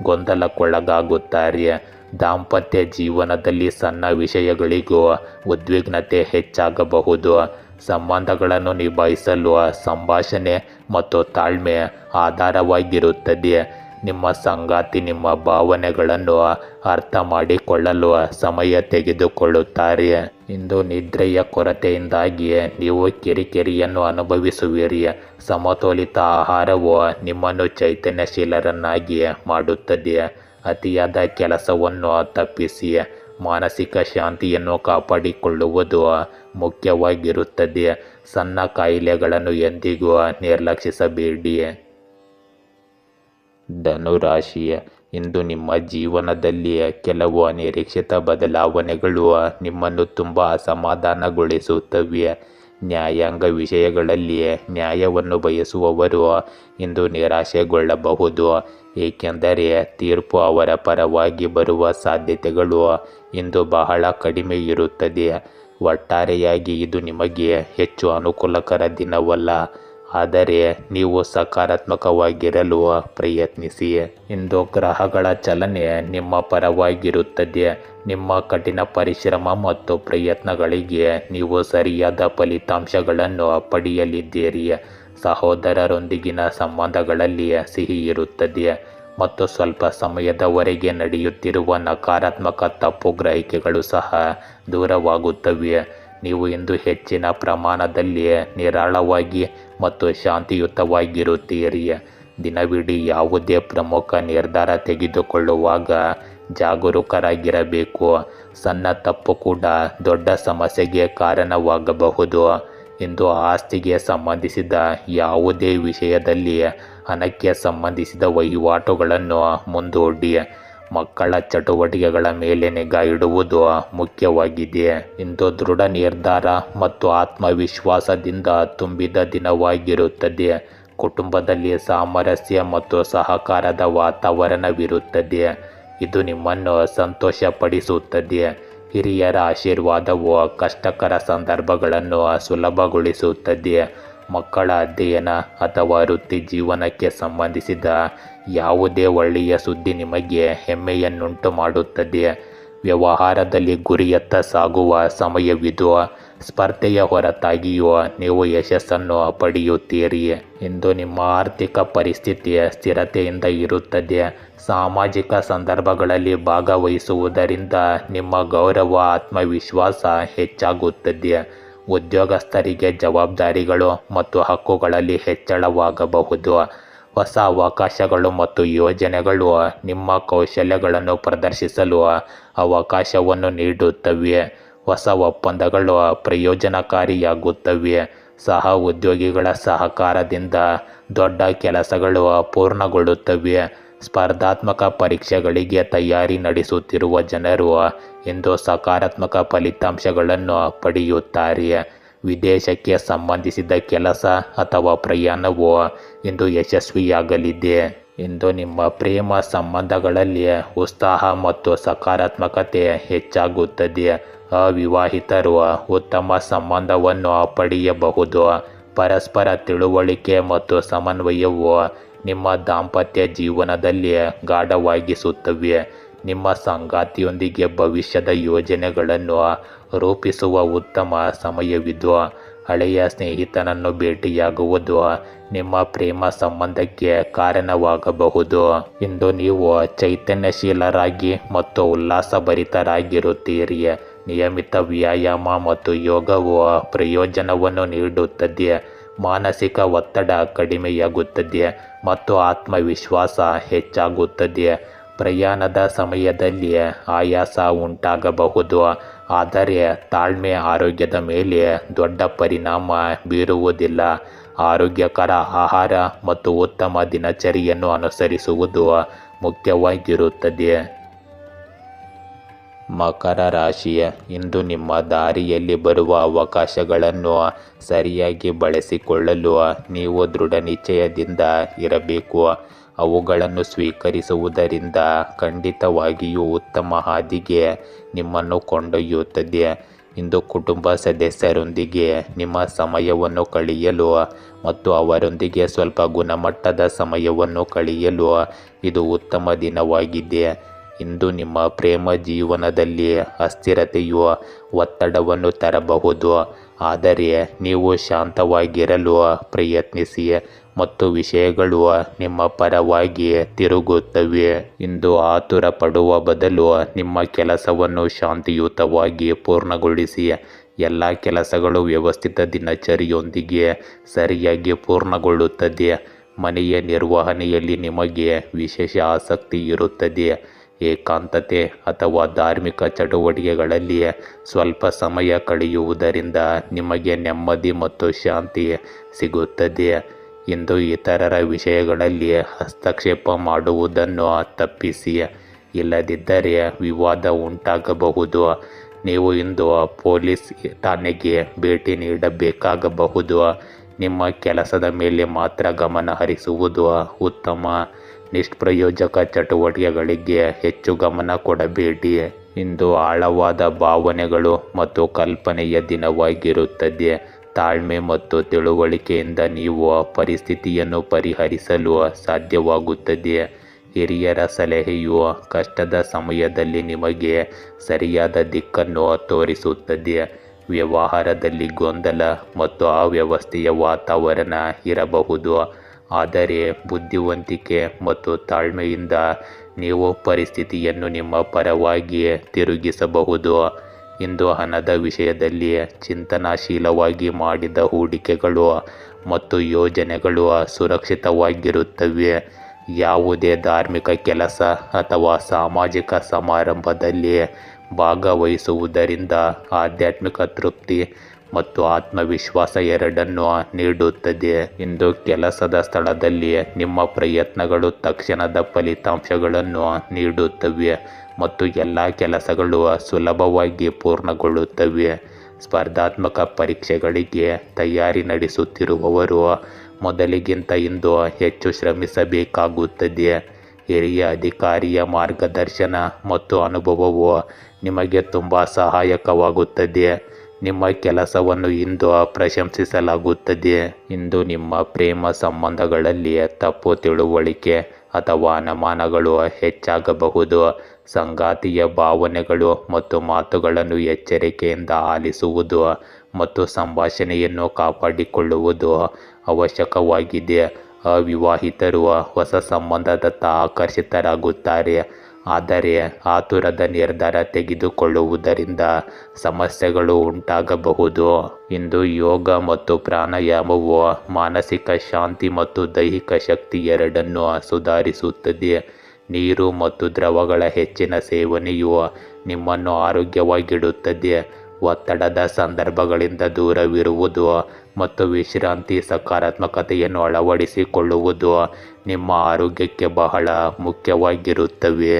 A: ಗೊಂದಲಕ್ಕೊಳಗಾಗುತ್ತಾರೆ. ದಾಂಪತ್ಯ ಜೀವನದಲ್ಲಿ ಸಣ್ಣ ವಿಷಯಗಳಿಗೂ ಉದ್ವಿಗ್ನತೆ ಹೆಚ್ಚಾಗಬಹುದು. ಸಂಬಂಧಗಳನ್ನು ನಿಭಾಯಿಸಲು ಸಂಭಾಷಣೆ ಮತ್ತು ತಾಳ್ಮೆ ಆಧಾರವಾಗಿರುತ್ತದೆ. ನಿಮ್ಮ ಸಂಗಾತಿ ನಿಮ್ಮ ಭಾವನೆಗಳನ್ನು ಅರ್ಥ ಮಾಡಿಕೊಳ್ಳಲು ಸಮಯ ತೆಗೆದುಕೊಳ್ಳುತ್ತಾರೆ. ಇಂದು ನಿದ್ರೆಯ ಕೊರತೆಯಿಂದಾಗಿ ನೀವು ಕಿರಿಕಿರಿಯನ್ನು ಅನುಭವಿಸುವಿರಿ. ಸಮತೋಲಿತ ಆಹಾರವು ನಿಮ್ಮನ್ನು ಚೈತನ್ಯಶೀಲರನ್ನಾಗಿ ಮಾಡುತ್ತದೆ. ಅತಿಯಾದ ಕೆಲಸವನ್ನು ತಪ್ಪಿಸಿ. ಮಾನಸಿಕ ಶಾಂತಿಯನ್ನು ಕಾಪಾಡಿಕೊಳ್ಳುವುದು ಮುಖ್ಯವಾಗಿರುತ್ತದೆ. ಸಣ್ಣ ಕಾಯಿಲೆಗಳನ್ನು ಎಂದಿಗೂ ನಿರ್ಲಕ್ಷಿಸಬೇಡಿ. ಧನುರಾಶಿ, ಇಂದು ನಿಮ್ಮ ಜೀವನದಲ್ಲಿ ಕೆಲವು ಅನಿರೀಕ್ಷಿತ ಬದಲಾವಣೆಗಳು ನಿಮ್ಮನ್ನು ತುಂಬ ಅಸಮಾಧಾನಗೊಳಿಸುತ್ತವೆ. ನ್ಯಾಯಾಂಗ ವಿಷಯಗಳಲ್ಲಿ ನ್ಯಾಯವನ್ನು ಬಯಸುವವರು ಇಂದು ನಿರಾಶೆಗೊಳ್ಳಬಹುದು. ಏಕೆಂದರೆ ತೀರ್ಪು ಅವರ ಪರವಾಗಿ ಬರುವ ಸಾಧ್ಯತೆಗಳು ಇಂದು ಬಹಳ ಕಡಿಮೆ ಇರುತ್ತದೆ. ಒಟ್ಟಾರೆಯಾಗಿ ಇದು ನಿಮಗೆ ಹೆಚ್ಚು ಅನುಕೂಲಕರ ದಿನವಲ್ಲ. ಆದರೆ ನೀವು ಸಕಾರಾತ್ಮಕವಾಗಿರಲು ಪ್ರಯತ್ನಿಸಿ. ಇಂದು ಗ್ರಹಗಳ ಚಲನೆ ನಿಮ್ಮ ಪರವಾಗಿರುತ್ತದೆ. ನಿಮ್ಮ ಕಠಿಣ ಪರಿಶ್ರಮ ಮತ್ತು ಪ್ರಯತ್ನಗಳಿಗೆ ನೀವು ಸರಿಯಾದ ಫಲಿತಾಂಶಗಳನ್ನು ಪಡೆಯಲಿದ್ದೀರಿ. ಸಹೋದರರೊಂದಿಗಿನ ಸಂಬಂಧಗಳಲ್ಲಿ ಸಿಹಿ ಇರುತ್ತದೆ ಮತ್ತು ಸ್ವಲ್ಪ ಸಮಯದವರೆಗೆ ನಡೆಯುತ್ತಿರುವ ನಕಾರಾತ್ಮಕ ತಪ್ಪು ಗ್ರಹಿಕೆಗಳು ಸಹ ದೂರವಾಗುತ್ತವೆ. ನೀವು ಇಂದು ಹೆಚ್ಚಿನ ಪ್ರಮಾಣದಲ್ಲಿ ನಿರಾಳವಾಗಿ ಮತ್ತು ಶಾಂತಿಯುತವಾಗಿರುತ್ತೀರಿ. ದಿನವಿಡೀ ಯಾವುದೇ ಪ್ರಮುಖ ನಿರ್ಧಾರ ತೆಗೆದುಕೊಳ್ಳುವಾಗ ಜಾಗರೂಕರಾಗಿರಬೇಕು. ಸಣ್ಣ ತಪ್ಪು ಕೂಡ ದೊಡ್ಡ ಸಮಸ್ಯೆಗೆ ಕಾರಣವಾಗಬಹುದು. ಇಂದು ಆಸ್ತಿಗೆ ಸಂಬಂಧಿಸಿದ ಯಾವುದೇ ವಿಷಯದಲ್ಲಿ ಹಣಕ್ಕೆ ಸಂಬಂಧಿಸಿದ ವಹಿವಾಟುಗಳನ್ನು ಮುಂದೂಡಿ. ಮಕ್ಕಳ ಚಟುವಟಿಕೆಗಳ ಮೇಲೆ ನಿಗಾ ಇಡುವುದು ಮುಖ್ಯವಾಗಿದೆ. ಇಂದು ದೃಢ ನಿರ್ಧಾರ ಮತ್ತು ಆತ್ಮವಿಶ್ವಾಸದಿಂದ ತುಂಬಿದ ದಿನವಾಗಿರುತ್ತದೆ. ಕುಟುಂಬದಲ್ಲಿ ಸಾಮರಸ್ಯ ಮತ್ತು ಸಹಕಾರದ ವಾತಾವರಣವಿರುತ್ತದೆ. ಇದು ನಿಮ್ಮನ್ನು ಸಂತೋಷಪಡಿಸುತ್ತದೆ. ಹಿರಿಯರ ಆಶೀರ್ವಾದವು ಕಷ್ಟಕರ ಸಂದರ್ಭಗಳನ್ನು ಸುಲಭಗೊಳಿಸುತ್ತದೆ. ಮಕ್ಕಳ ಅಧ್ಯಯನ ಅಥವಾ ವೃತ್ತಿ ಜೀವನಕ್ಕೆ ಸಂಬಂಧಿಸಿದ ಯಾವುದೇ ಒಳ್ಳೆಯ ಸುದ್ದಿ ನಿಮಗೆ ಹೆಮ್ಮೆಯನ್ನುಂಟು ಮಾಡುತ್ತದೆ. ವ್ಯವಹಾರದಲ್ಲಿ ಗುರಿಯತ್ತ ಸಾಗುವ ಸಮಯವಿದು. ಸ್ಪರ್ಧೆಯ ಹೊರತಾಗಿಯೂ ನೀವು ಯಶಸ್ಸನ್ನು ಪಡೆಯುತ್ತೀರಿ. ಇಂದು ನಿಮ್ಮ ಆರ್ಥಿಕ ಪರಿಸ್ಥಿತಿ ಸ್ಥಿರತೆಯಿಂದ ಇರುತ್ತದೆ. ಸಾಮಾಜಿಕ ಸಂದರ್ಭಗಳಲ್ಲಿ ಭಾಗವಹಿಸುವುದರಿಂದ ನಿಮ್ಮ ಗೌರವ ಆತ್ಮವಿಶ್ವಾಸ ಹೆಚ್ಚಾಗುತ್ತದೆ. ಉದ್ಯೋಗಸ್ಥರಿಗೆ ಜವಾಬ್ದಾರಿಗಳು ಮತ್ತು ಹಕ್ಕುಗಳಲ್ಲಿ ಹೆಚ್ಚಳವಾಗಬಹುದು. ಹೊಸ ಅವಕಾಶಗಳು ಮತ್ತು ಯೋಜನೆಗಳು ನಿಮ್ಮ ಕೌಶಲ್ಯಗಳನ್ನು ಪ್ರದರ್ಶಿಸಲು ಅವಕಾಶವನ್ನು ನೀಡುತ್ತವೆ. ಹೊಸ ಒಪ್ಪಂದಗಳು ಪ್ರಯೋಜನಕಾರಿಯಾಗುತ್ತವೆ. ಸಹ ಉದ್ಯೋಗಿಗಳ ಸಹಕಾರದಿಂದ ದೊಡ್ಡ ಕೆಲಸಗಳು ಪೂರ್ಣಗೊಳ್ಳುತ್ತವೆ. ಸ್ಪರ್ಧಾತ್ಮಕ ಪರೀಕ್ಷೆಗಳಿಗೆ ತಯಾರಿ ನಡೆಸುತ್ತಿರುವ ಜನರು ಇಂದು ಸಕಾರಾತ್ಮಕ ಫಲಿತಾಂಶಗಳನ್ನು ಪಡೆಯುತ್ತಾರೆ. ವಿದೇಶಕ್ಕೆ ಸಂಬಂಧಿಸಿದ ಕೆಲಸ ಅಥವಾ ಪ್ರಯಾಣವು ಇಂದು ಯಶಸ್ವಿಯಾಗಲಿದೆ. ಇಂದು ನಿಮ್ಮ ಪ್ರೇಮ ಸಂಬಂಧಗಳಲ್ಲಿ ಉತ್ಸಾಹ ಮತ್ತು ಸಕಾರಾತ್ಮಕತೆ ಹೆಚ್ಚಾಗುತ್ತದೆ. ಅವಿವಾಹಿತರು ಉತ್ತಮ ಸಂಬಂಧವನ್ನು ಪಡೆಯಬಹುದು. ಪರಸ್ಪರ ತಿಳುವಳಿಕೆ ಮತ್ತು ಸಮನ್ವಯವು ನಿಮ್ಮ ದಾಂಪತ್ಯ ಜೀವನದಲ್ಲಿ ಗಾಢವಾಗಿಸುತ್ತವೆ. ನಿಮ್ಮ ಸಂಗಾತಿಯೊಂದಿಗೆ ಭವಿಷ್ಯದ ಯೋಜನೆಗಳನ್ನು ರೂಪಿಸುವ ಉತ್ತಮ ಸಮಯವಿದು. ಹಳೆಯ ಸ್ನೇಹಿತನನ್ನು ಭೇಟಿಯಾಗುವುದು ನಿಮ್ಮ ಪ್ರೇಮ ಸಂಬಂಧಕ್ಕೆ ಕಾರಣವಾಗಬಹುದು. ಇಂದು ನೀವು ಚೈತನ್ಯಶೀಲರಾಗಿ ಮತ್ತು ಉಲ್ಲಾಸಭರಿತರಾಗಿರುತ್ತೀರಿ. ನಿಯಮಿತ ವ್ಯಾಯಾಮ ಮತ್ತು ಯೋಗವು ಪ್ರಯೋಜನವನ್ನು ನೀಡುತ್ತದೆ. ಮಾನಸಿಕ ಒತ್ತಡ ಕಡಿಮೆಯಾಗುತ್ತದೆ ಮತ್ತು ಆತ್ಮವಿಶ್ವಾಸ ಹೆಚ್ಚಾಗುತ್ತದೆ. ಪ್ರಯಾಣದ ಸಮಯದಲ್ಲಿ ಆಯಾಸ ಉಂಟಾಗಬಹುದು, ಆದರೆ ತಾಳ್ಮೆ ಆರೋಗ್ಯದ ಮೇಲೆ ದೊಡ್ಡ ಪರಿಣಾಮ ಬೀರುವುದಿಲ್ಲ. ಆರೋಗ್ಯಕರ ಆಹಾರ ಮತ್ತು ಉತ್ತಮ ದಿನಚರಿಯನ್ನು ಅನುಸರಿಸುವುದು ಮುಖ್ಯವಾಗಿರುತ್ತದೆ. ಮಕರ ರಾಶಿ, ಇಂದು ನಿಮ್ಮ ದಾರಿಯಲ್ಲಿ ಬರುವ ಅವಕಾಶಗಳನ್ನು ಸರಿಯಾಗಿ ಬಳಸಿಕೊಳ್ಳಲು ನೀವು ದೃಢನಿಶ್ಚಯದಿಂದ ಇರಬೇಕು. ಅವುಗಳನ್ನು ಸ್ವೀಕರಿಸುವುದರಿಂದ ಖಂಡಿತವಾಗಿಯೂ ಉತ್ತಮ ಹಾದಿಗೆ ನಿಮ್ಮನ್ನು ಕೊಂಡೊಯ್ಯುತ್ತದೆ. ಇಂದು ಕುಟುಂಬ ಸದಸ್ಯರೊಂದಿಗೆ ನಿಮ್ಮ ಸಮಯವನ್ನು ಕಳೆಯಲು ಮತ್ತು ಅವರೊಂದಿಗೆ ಸ್ವಲ್ಪ ಗುಣಮಟ್ಟದ ಸಮಯವನ್ನು ಕಳೆಯಲು ಇದು ಉತ್ತಮ ದಿನವಾಗಿದೆ. ಇಂದು ನಿಮ್ಮ ಪ್ರೇಮ ಜೀವನದಲ್ಲಿ ಅಸ್ಥಿರತೆಯು ಒತ್ತಡವನ್ನು ತರಬಹುದು, ಆದರೆ ನೀವು ಶಾಂತವಾಗಿರಲು ಪ್ರಯತ್ನಿಸಿ ಮತ್ತು ವಿಷಯಗಳು ನಿಮ್ಮ ಪರವಾಗಿ ತಿರುಗುತ್ತವೆ. ಇಂದು ಆತುರ ಪಡುವ ಬದಲು ನಿಮ್ಮ ಕೆಲಸವನ್ನು ಶಾಂತಿಯುತವಾಗಿ ಪೂರ್ಣಗೊಳಿಸಿ. ಎಲ್ಲ ಕೆಲಸಗಳು ವ್ಯವಸ್ಥಿತ ದಿನಚರಿಯೊಂದಿಗೆ ಸರಿಯಾಗಿ ಪೂರ್ಣಗೊಳ್ಳುತ್ತದೆ. ಮನೆಯ ನಿರ್ವಹಣೆಯಲ್ಲಿ ನಿಮಗೆ ವಿಶೇಷ ಆಸಕ್ತಿ ಇರುತ್ತದೆ. ಏಕಾಂತತೆ ಅಥವಾ ಧಾರ್ಮಿಕ ಚಟುವಟಿಕೆಗಳಲ್ಲಿ ಸ್ವಲ್ಪ ಸಮಯ ಕಳೆಯುವುದರಿಂದ ನಿಮಗೆ ನೆಮ್ಮದಿ ಮತ್ತು ಶಾಂತಿ ಸಿಗುತ್ತದೆ. ಇಂದು ಇತರರ ವಿಷಯಗಳಲ್ಲಿ ಹಸ್ತಕ್ಷೇಪ ಮಾಡುವುದನ್ನು ತಪ್ಪಿಸಿ, ಇಲ್ಲದಿದ್ದರೆ ವಿವಾದ ಉಂಟಾಗಬಹುದು. ನೀವು ಇಂದು ಪೊಲೀಸ್ ಠಾಣೆಗೆ ಭೇಟಿ ನೀಡಬೇಕಾಗಬಹುದು. ನಿಮ್ಮ ಕೆಲಸದ ಮೇಲೆ ಮಾತ್ರ ಗಮನ ಹರಿಸುವುದು ಉತ್ತಮ. ನಿಷ್ಪ್ರಯೋಜಕ ಚಟುವಟಿಕೆಗಳಿಗೆ ಹೆಚ್ಚು ಗಮನ ಕೊಡಬೇಡಿ. ಇಂದು ಆಳವಾದ ಭಾವನೆಗಳು ಮತ್ತು ಕಲ್ಪನೆಯ ದಿನವಾಗಿರುತ್ತದೆ. ತಾಳ್ಮೆ ಮತ್ತು ತಿಳುವಳಿಕೆಯಿಂದ ನೀವು ಪರಿಸ್ಥಿತಿಯನ್ನು ಪರಿಹರಿಸಲು ಸಾಧ್ಯವಾಗುತ್ತದೆ. ಹಿರಿಯರ ಸಲಹೆಯು ಕಷ್ಟದ ಸಮಯದಲ್ಲಿ ನಿಮಗೆ ಸರಿಯಾದ ದಿಕ್ಕನ್ನು ತೋರಿಸುತ್ತದೆ. ವ್ಯವಹಾರದಲ್ಲಿ ಗೊಂದಲ ಮತ್ತು ಅವ್ಯವಸ್ಥೆಯ ವಾತಾವರಣ ಇರಬಹುದು, ಆದರೆ ಬುದ್ಧಿವಂತಿಕೆ ಮತ್ತು ತಾಳ್ಮೆಯಿಂದ ನೀವು ಪರಿಸ್ಥಿತಿಯನ್ನು ನಿಮ್ಮ ಪರವಾಗಿ ತಿರುಗಿಸಬಹುದು. ಇಂದು ಹಣದ ವಿಷಯದಲ್ಲಿ ಚಿಂತನಶೀಲವಾಗಿ ಮಾಡಿದ ಹೂಡಿಕೆಗಳು ಮತ್ತು ಯೋಜನೆಗಳು ಸುರಕ್ಷಿತವಾಗಿರುತ್ತವೆ. ಯಾವುದೇ ಧಾರ್ಮಿಕ ಕೆಲಸ ಅಥವಾ ಸಾಮಾಜಿಕ ಸಮಾರಂಭದಲ್ಲಿ ಭಾಗವಹಿಸುವುದರಿಂದ ಆಧ್ಯಾತ್ಮಿಕ ತೃಪ್ತಿ ಮತ್ತು ಆತ್ಮವಿಶ್ವಾಸ ಎರಡನ್ನೂ ನೀಡುತ್ತದೆ. ಇಂದು ಕೆಲಸದ ಸ್ಥಳದಲ್ಲಿ ನಿಮ್ಮ ಪ್ರಯತ್ನಗಳು ತಕ್ಷಣದ ಫಲಿತಾಂಶಗಳನ್ನು ನೀಡುತ್ತವೆ ಮತ್ತು ಎಲ್ಲ ಕೆಲಸಗಳು ಸುಲಭವಾಗಿ ಪೂರ್ಣಗೊಳ್ಳುತ್ತವೆ. ಸ್ಪರ್ಧಾತ್ಮಕ ಪರೀಕ್ಷೆಗಳಿಗೆ ತಯಾರಿ ನಡೆಸುತ್ತಿರುವವರು ಮೊದಲಿಗಿಂತ ಇಂದು ಹೆಚ್ಚು ಶ್ರಮಿಸಬೇಕಾಗುತ್ತದೆ. ಹಿರಿಯ ಅಧಿಕಾರಿಯ ಮಾರ್ಗದರ್ಶನ ಮತ್ತು ಅನುಭವವು ನಿಮಗೆ ತುಂಬ ಸಹಾಯಕವಾಗುತ್ತದೆ. ನಿಮ್ಮ ಕೆಲಸವನ್ನು ಇಂದು ಪ್ರಶಂಸಿಸಲಾಗುತ್ತದೆ. ಇಂದು ನಿಮ್ಮ ಪ್ರೇಮ ಸಂಬಂಧಗಳಲ್ಲಿ ತಪ್ಪು ತಿಳುವಳಿಕೆ ಅಥವಾ ಅನುಮಾನಗಳು ಹೆಚ್ಚಾಗಬಹುದು. ಸಂಗಾತಿಯ ಭಾವನೆಗಳು ಮತ್ತು ಮಾತುಗಳನ್ನು ಎಚ್ಚರಿಕೆಯಿಂದ ಆಲಿಸುವುದು ಮತ್ತು ಸಂಭಾಷಣೆಯನ್ನು ಕಾಪಾಡಿಕೊಳ್ಳುವುದು ಅವಶ್ಯಕವಾಗಿದೆ. ಅವಿವಾಹಿತರು ಹೊಸ ಸಂಬಂಧದತ್ತ ಆಕರ್ಷಿತರಾಗುತ್ತಾರೆ, ಆದರೆ ಆತುರದ ನಿರ್ಧಾರ ತೆಗೆದುಕೊಳ್ಳುವುದರಿಂದ ಸಮಸ್ಯೆಗಳು ಉಂಟಾಗಬಹುದು. ಇಂದು ಯೋಗ ಮತ್ತು ಪ್ರಾಣಾಯಾಮವು ಮಾನಸಿಕ ಶಾಂತಿ ಮತ್ತು ದೈಹಿಕ ಶಕ್ತಿ ಎರಡನ್ನೂ ಸುಧಾರಿಸುತ್ತದೆ. ನೀರು ಮತ್ತು ದ್ರವಗಳ ಹೆಚ್ಚಿನ ಸೇವನೆಯು ನಿಮ್ಮನ್ನು ಆರೋಗ್ಯವಾಗಿಡುತ್ತದೆ. ಒತ್ತಡದ ಸಂದರ್ಭಗಳಿಂದ ದೂರವಿರುವುದು ಮತ್ತು ವಿಶ್ರಾಂತಿ ಸಕಾರಾತ್ಮಕತೆಯನ್ನು ಅಳವಡಿಸಿಕೊಳ್ಳುವುದು ನಿಮ್ಮ ಆರೋಗ್ಯಕ್ಕೆ ಬಹಳ ಮುಖ್ಯವಾಗಿರುತ್ತವೆ.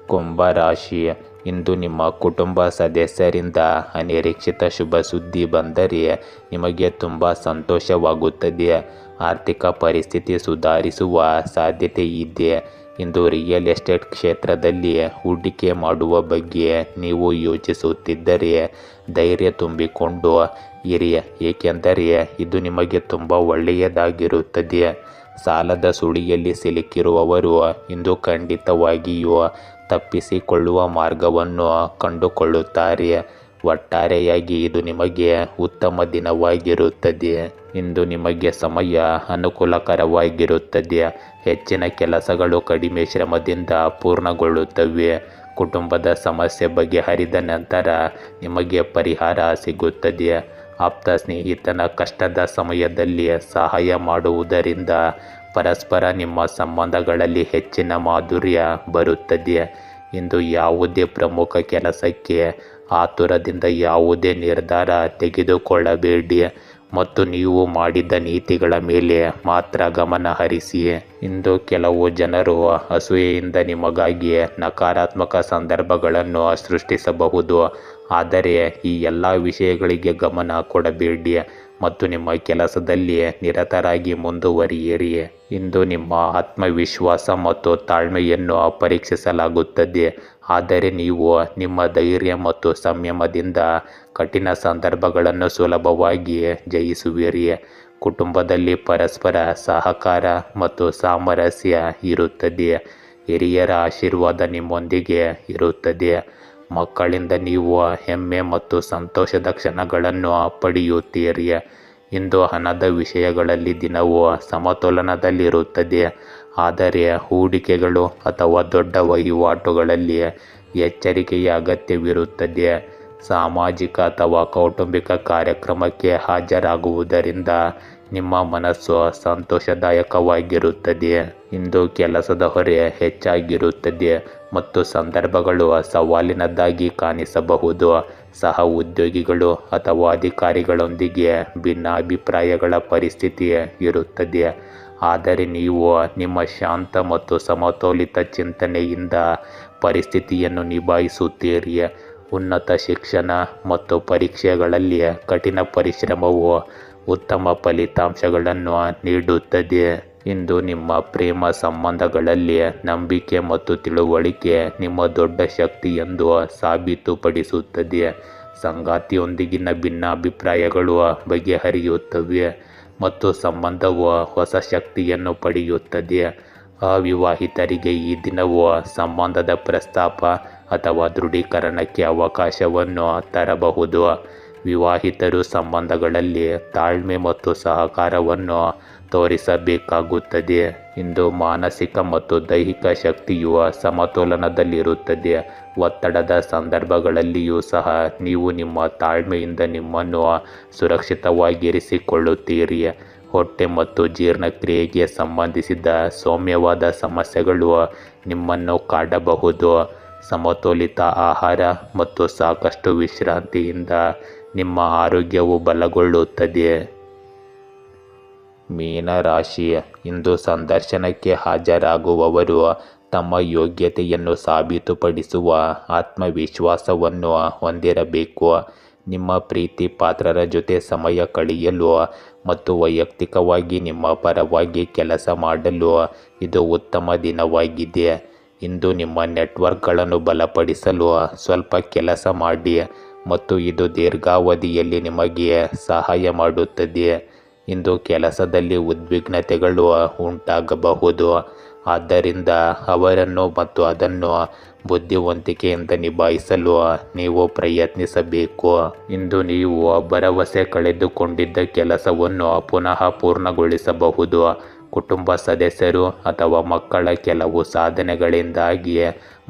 A: ಕುಂಭರಾಶಿ, ಇಂದು ನಿಮ್ಮ ಕುಟುಂಬ ಸದಸ್ಯರಿಂದ ಅನಿರೀಕ್ಷಿತ ಶುಭ ಸುದ್ದಿ ಬಂದರೆ ನಿಮಗೆ ತುಂಬ ಸಂತೋಷವಾಗುತ್ತದೆ. ಆರ್ಥಿಕ ಪರಿಸ್ಥಿತಿ ಸುಧಾರಿಸುವ ಸಾಧ್ಯತೆ ಇದೆ. ಇಂದು ರಿಯಲ್ ಎಸ್ಟೇಟ್ ಕ್ಷೇತ್ರದಲ್ಲಿ ಹೂಡಿಕೆ ಮಾಡುವ ಬಗ್ಗೆ ನೀವು ಯೋಚಿಸುತ್ತಿದ್ದರೆ ಧೈರ್ಯ ತುಂಬಿಕೊಂಡು ಇರಿ, ಏಕೆಂದರೆ ಇದು ನಿಮಗೆ ತುಂಬ ಒಳ್ಳೆಯದಾಗಿರುತ್ತದೆ. ಸಾಲದ ಸುಳಿಯಲ್ಲಿ ಸಿಲುಕಿರುವವರು ಇಂದು ಖಂಡಿತವಾಗಿಯೂ ತಪ್ಪಿಸಿಕೊಳ್ಳುವ ಮಾರ್ಗವನ್ನು ಕಂಡುಕೊಳ್ಳುತ್ತಾರೆ. ಒಟ್ಟಾರೆಯಾಗಿ ಇದು ನಿಮಗೆ ಉತ್ತಮ ದಿನವಾಗಿರುತ್ತದೆ. ಇಂದು ನಿಮಗೆ ಸಮಯ ಅನುಕೂಲಕರವಾಗಿರುತ್ತದೆ. ಹೆಚ್ಚಿನ ಕೆಲಸಗಳು ಕಡಿಮೆ ಶ್ರಮದಿಂದ ಪೂರ್ಣಗೊಳ್ಳುತ್ತವೆ. ಕುಟುಂಬದ ಸಮಸ್ಯೆ ಬಗೆಹರಿದ ನಂತರ ನಿಮಗೆ ಪರಿಹಾರ ಸಿಗುತ್ತದೆ. ಆಪ್ತ ಸ್ನೇಹಿತನ ಕಷ್ಟದ ಸಮಯದಲ್ಲಿ ಸಹಾಯ ಮಾಡುವುದರಿಂದ ಪರಸ್ಪರ ನಿಮ್ಮ ಸಂಬಂಧಗಳಲ್ಲಿ ಹೆಚ್ಚಿನ ಮಾಧುರ್ಯ ಬರುತ್ತದೆ. ಇಂದು ಯಾವುದೇ ಪ್ರಮುಖ ಕೆಲಸಕ್ಕೆ ಆತುರದಿಂದ ಯಾವುದೇ ನಿರ್ಧಾರ ತೆಗೆದುಕೊಳ್ಳಬೇಡಿ ಮತ್ತು ನೀವು ಮಾಡಿದ ನೀತಿಗಳ ಮೇಲೆ ಮಾತ್ರ ಗಮನ ಹರಿಸಿ. ಇಂದು ಕೆಲವು ಜನರು ಅಸೂಯೆಯಿಂದ ನಿಮಗಾಗಿ ನಕಾರಾತ್ಮಕ ಸಂದರ್ಭಗಳನ್ನು ಸೃಷ್ಟಿಸಬಹುದು, ಆದರೆ ಈ ಎಲ್ಲ ವಿಷಯಗಳಿಗೆ ಗಮನ ಕೊಡಬೇಡಿ ಮತ್ತು ನಿಮ್ಮ ಕೆಲಸದಲ್ಲಿ ನಿರತರಾಗಿ ಮುಂದುವರಿಯಿರಿ. ಇಂದು ನಿಮ್ಮ ಆತ್ಮವಿಶ್ವಾಸ ಮತ್ತು ತಾಳ್ಮೆಯನ್ನು ಪರೀಕ್ಷಿಸಲಾಗುತ್ತದೆ, ಆದರೆ ನೀವು ನಿಮ್ಮ ಧೈರ್ಯ ಮತ್ತು ಸಂಯಮದಿಂದ ಕಠಿಣ ಸಂದರ್ಭಗಳನ್ನು ಸುಲಭವಾಗಿ ಜಯಿಸುವಿರಿ. ಕುಟುಂಬದಲ್ಲಿ ಪರಸ್ಪರ ಸಹಕಾರ ಮತ್ತು ಸಾಮರಸ್ಯ ಇರುತ್ತದೆ. ಹಿರಿಯರ ಆಶೀರ್ವಾದ ನಿಮ್ಮೊಂದಿಗೆ ಇರುತ್ತದೆ. ಮಕ್ಕಳಿಂದ ನೀವು ಹೆಮ್ಮೆ ಮತ್ತು ಸಂತೋಷದ ಕ್ಷಣಗಳನ್ನು ಪಡೆಯುತ್ತೀರಿ. ಇಂದು ಹಣದ ವಿಷಯಗಳಲ್ಲಿ ದಿನವು ಸಮತೋಲನದಲ್ಲಿರುತ್ತದೆ, ಆದರೆ ಹೂಡಿಕೆಗಳು ಅಥವಾ ದೊಡ್ಡ ವಹಿವಾಟುಗಳಲ್ಲಿ ಎಚ್ಚರಿಕೆಯ ಅಗತ್ಯವಿರುತ್ತದೆ. ಸಾಮಾಜಿಕ ಅಥವಾ ಕೌಟುಂಬಿಕ ಕಾರ್ಯಕ್ರಮಕ್ಕೆ ಹಾಜರಾಗುವುದರಿಂದ ನಿಮ್ಮ ಮನಸ್ಸು ಸಂತೋಷದಾಯಕವಾಗಿರುತ್ತದೆ. ಇಂದು ಕೆಲಸದ ಹೊರೆ ಹೆಚ್ಚಾಗಿರುತ್ತದೆ ಮತ್ತು ಸಂದರ್ಭಗಳು ಸವಾಲಿನದ್ದಾಗಿ ಕಾಣಿಸಬಹುದು. ಸಹ ಉದ್ಯೋಗಿಗಳು ಅಥವಾ ಅಧಿಕಾರಿಗಳೊಂದಿಗೆ ಭಿನ್ನಾಭಿಪ್ರಾಯಗಳ ಪರಿಸ್ಥಿತಿ ಇರುತ್ತದೆ, ಆದರೆ ನೀವು ನಿಮ್ಮ ಶಾಂತ ಮತ್ತು ಸಮತೋಲಿತ ಚಿಂತನೆಯಿಂದ ಪರಿಸ್ಥಿತಿಯನ್ನು ನಿಭಾಯಿಸುತ್ತೀರಿ. ಉನ್ನತ ಶಿಕ್ಷಣ ಮತ್ತು ಪರೀಕ್ಷೆಗಳಲ್ಲಿ ಕಠಿಣ ಪರಿಶ್ರಮವು ಉತ್ತಮ ಫಲಿತಾಂಶಗಳನ್ನು ನೀಡುತ್ತದೆ. ಇಂದು ನಿಮ್ಮ ಪ್ರೇಮ ಸಂಬಂಧಗಳಲ್ಲಿ ನಂಬಿಕೆ ಮತ್ತು ತಿಳುವಳಿಕೆ ನಿಮ್ಮ ದೊಡ್ಡ ಶಕ್ತಿ ಎಂದು ಸಾಬೀತುಪಡಿಸುತ್ತದೆ. ಸಂಗಾತಿಯೊಂದಿಗಿನ ಭಿನ್ನಾಭಿಪ್ರಾಯಗಳು ಬಗೆಹರಿಯುತ್ತವೆ ಮತ್ತು ಸಂಬಂಧವು ಹೊಸ ಶಕ್ತಿಯನ್ನು ಪಡೆಯುತ್ತದೆ. ಅವಿವಾಹಿತರಿಗೆ ಈ ದಿನವು ಸಂಬಂಧದ ಪ್ರಸ್ತಾಪ ಅಥವಾ ದೃಢೀಕರಣಕ್ಕೆ ಅವಕಾಶವನ್ನು ತರಬಹುದು. ವಿವಾಹಿತರು ಸಂಬಂಧಗಳಲ್ಲಿ ತಾಳ್ಮೆ ಮತ್ತು ಸಹಕಾರವನ್ನು ತೋರಿಸಬೇಕಾಗುತ್ತದೆ. ಇಂದು ಮಾನಸಿಕ ಮತ್ತು ದೈಹಿಕ ಶಕ್ತಿಯು ಸಮತೋಲನದಲ್ಲಿರುತ್ತದೆ. ಒತ್ತಡದ ಸಂದರ್ಭಗಳಲ್ಲಿಯೂ ಸಹ ನೀವು ನಿಮ್ಮ ತಾಳ್ಮೆಯಿಂದ ನಿಮ್ಮನ್ನು ಸುರಕ್ಷಿತವಾಗಿರಿಸಿಕೊಳ್ಳುತ್ತೀರಿ. ಹೊಟ್ಟೆ ಮತ್ತು ಜೀರ್ಣಕ್ರಿಯೆಗೆ ಸಂಬಂಧಿಸಿದ ಸೌಮ್ಯವಾದ ಸಮಸ್ಯೆಗಳು ನಿಮ್ಮನ್ನು ಕಾಡಬಹುದು. ಸಮತೋಲಿತ ಆಹಾರ ಮತ್ತು ಸಾಕಷ್ಟು ವಿಶ್ರಾಂತಿಯಿಂದ ನಿಮ್ಮ ಆರೋಗ್ಯವು ಬಲಗೊಳ್ಳುತ್ತದೆ. ಮೀನರಾಶಿ, ಇಂದು ಸಂದರ್ಶನಕ್ಕೆ ಹಾಜರಾಗುವವರು ತಮ್ಮ ಯೋಗ್ಯತೆಯನ್ನು ಸಾಬೀತುಪಡಿಸುವ ಆತ್ಮವಿಶ್ವಾಸವನ್ನು ಹೊಂದಿರಬೇಕು. ನಿಮ್ಮ ಪ್ರೀತಿ ಪಾತ್ರರ ಜೊತೆ ಸಮಯ ಕಳೆಯಲು ಮತ್ತು ವೈಯಕ್ತಿಕವಾಗಿ ನಿಮ್ಮ ಪರವಾಗಿ ಕೆಲಸ ಮಾಡಲು ಇದು ಉತ್ತಮ ದಿನವಾಗಿದೆ. ಇಂದು ನಿಮ್ಮ ನೆಟ್ವರ್ಕ್ಗಳನ್ನು ಬಲಪಡಿಸಲು ಸ್ವಲ್ಪ ಕೆಲಸ ಮಾಡಿ ಮತ್ತು ಇದು ದೀರ್ಘಾವಧಿಯಲ್ಲಿ ನಿಮಗೆ ಸಹಾಯ ಮಾಡುತ್ತದೆ. ಇಂದು ಕೆಲಸದಲ್ಲಿ ಉದ್ವಿಗ್ನತೆಗಳು ಉಂಟಾಗಬಹುದು, ಆದ್ದರಿಂದ ಅವರನ್ನು ಮತ್ತು ಅದನ್ನು ಬುದ್ಧಿವಂತಿಕೆಯಿಂದ ನಿಭಾಯಿಸಲು ನೀವು ಪ್ರಯತ್ನಿಸಬೇಕು. ಇಂದು ನೀವು ಭರವಸೆ ಕಳೆದುಕೊಂಡಿದ್ದ ಕೆಲಸವನ್ನು ಪುನಃ ಪೂರ್ಣಗೊಳಿಸಬಹುದು ಕುಟುಂಬ ಸದಸ್ಯರು ಅಥವಾ ಮಕ್ಕಳ ಕೆಲವು ಸಾಧನೆಗಳಿಂದಾಗಿ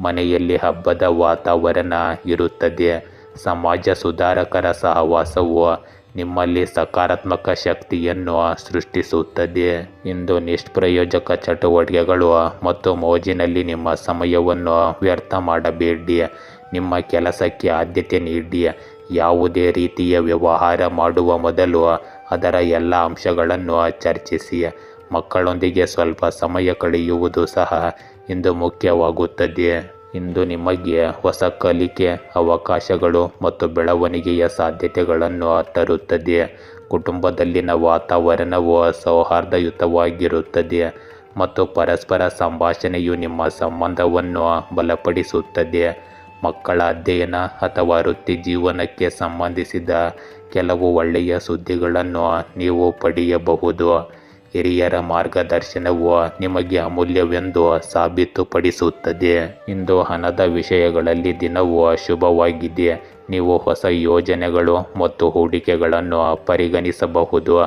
A: ಮನೆಯಲ್ಲಿ ಹಬ್ಬದ ವಾತಾವರಣ ಇರುತ್ತದೆ. ಸಮಾಜ ಸುಧಾರಕರ ಸಹವಾಸವು ನಿಮ್ಮಲ್ಲಿ ಸಕಾರಾತ್ಮಕ ಶಕ್ತಿಯನ್ನು ಸೃಷ್ಟಿಸುತ್ತದೆ. ಇಂದು ನಿಷ್ಪ್ರಯೋಜಕ ಚಟುವಟಿಕೆಗಳು ಮತ್ತು ಮೋಜಿನಲ್ಲಿ ನಿಮ್ಮ ಸಮಯವನ್ನು ವ್ಯರ್ಥ ಮಾಡಬೇಡಿ. ನಿಮ್ಮ ಕೆಲಸಕ್ಕೆ ಆದ್ಯತೆ ನೀಡಿ. ಯಾವುದೇ ರೀತಿಯ ವ್ಯವಹಾರ ಮಾಡುವ ಮೊದಲು ಅದರ ಎಲ್ಲ ಅಂಶಗಳನ್ನು ಚರ್ಚಿಸಿ. ಮಕ್ಕಳೊಂದಿಗೆ ಸ್ವಲ್ಪ ಸಮಯ ಕಳೆಯುವುದು ಸಹ ಇಂದು ಮುಖ್ಯವಾಗುತ್ತದೆ. ಇಂದು ನಿಮಗೆ ಹೊಸ ಕಲಿಕೆ ಅವಕಾಶಗಳು ಮತ್ತು ಬೆಳವಣಿಗೆಯ ಸಾಧ್ಯತೆಗಳನ್ನು ತರುತ್ತದೆ. ಕುಟುಂಬದಲ್ಲಿನ ವಾತಾವರಣವು ಸೌಹಾರ್ದಯುತವಾಗಿರುತ್ತದೆ ಮತ್ತು ಪರಸ್ಪರ ಸಂಭಾಷಣೆಯು ನಿಮ್ಮ ಸಂಬಂಧವನ್ನು ಬಲಪಡಿಸುತ್ತದೆ. ಮಕ್ಕಳ ಅಧ್ಯಯನ ಅಥವಾ ವೃತ್ತಿ ಜೀವನಕ್ಕೆ ಸಂಬಂಧಿಸಿದ ಕೆಲವು ಒಳ್ಳೆಯ ಸುದ್ದಿಗಳನ್ನು ನೀವು ಪಡೆಯಬಹುದು. ಹಿರಿಯರ ಮಾರ್ಗದರ್ಶನವು ನಿಮಗೆ ಅಮೂಲ್ಯವೆಂದು ಸಾಬೀತುಪಡಿಸುತ್ತದೆ. ಇಂದು ಹಣದ ವಿಷಯಗಳಲ್ಲಿ ದಿನವು ಶುಭವಾಗಿದೆ. ನೀವು ಹೊಸ ಯೋಜನೆಗಳು ಮತ್ತು ಹೂಡಿಕೆಗಳನ್ನು ಪರಿಗಣಿಸಬಹುದು.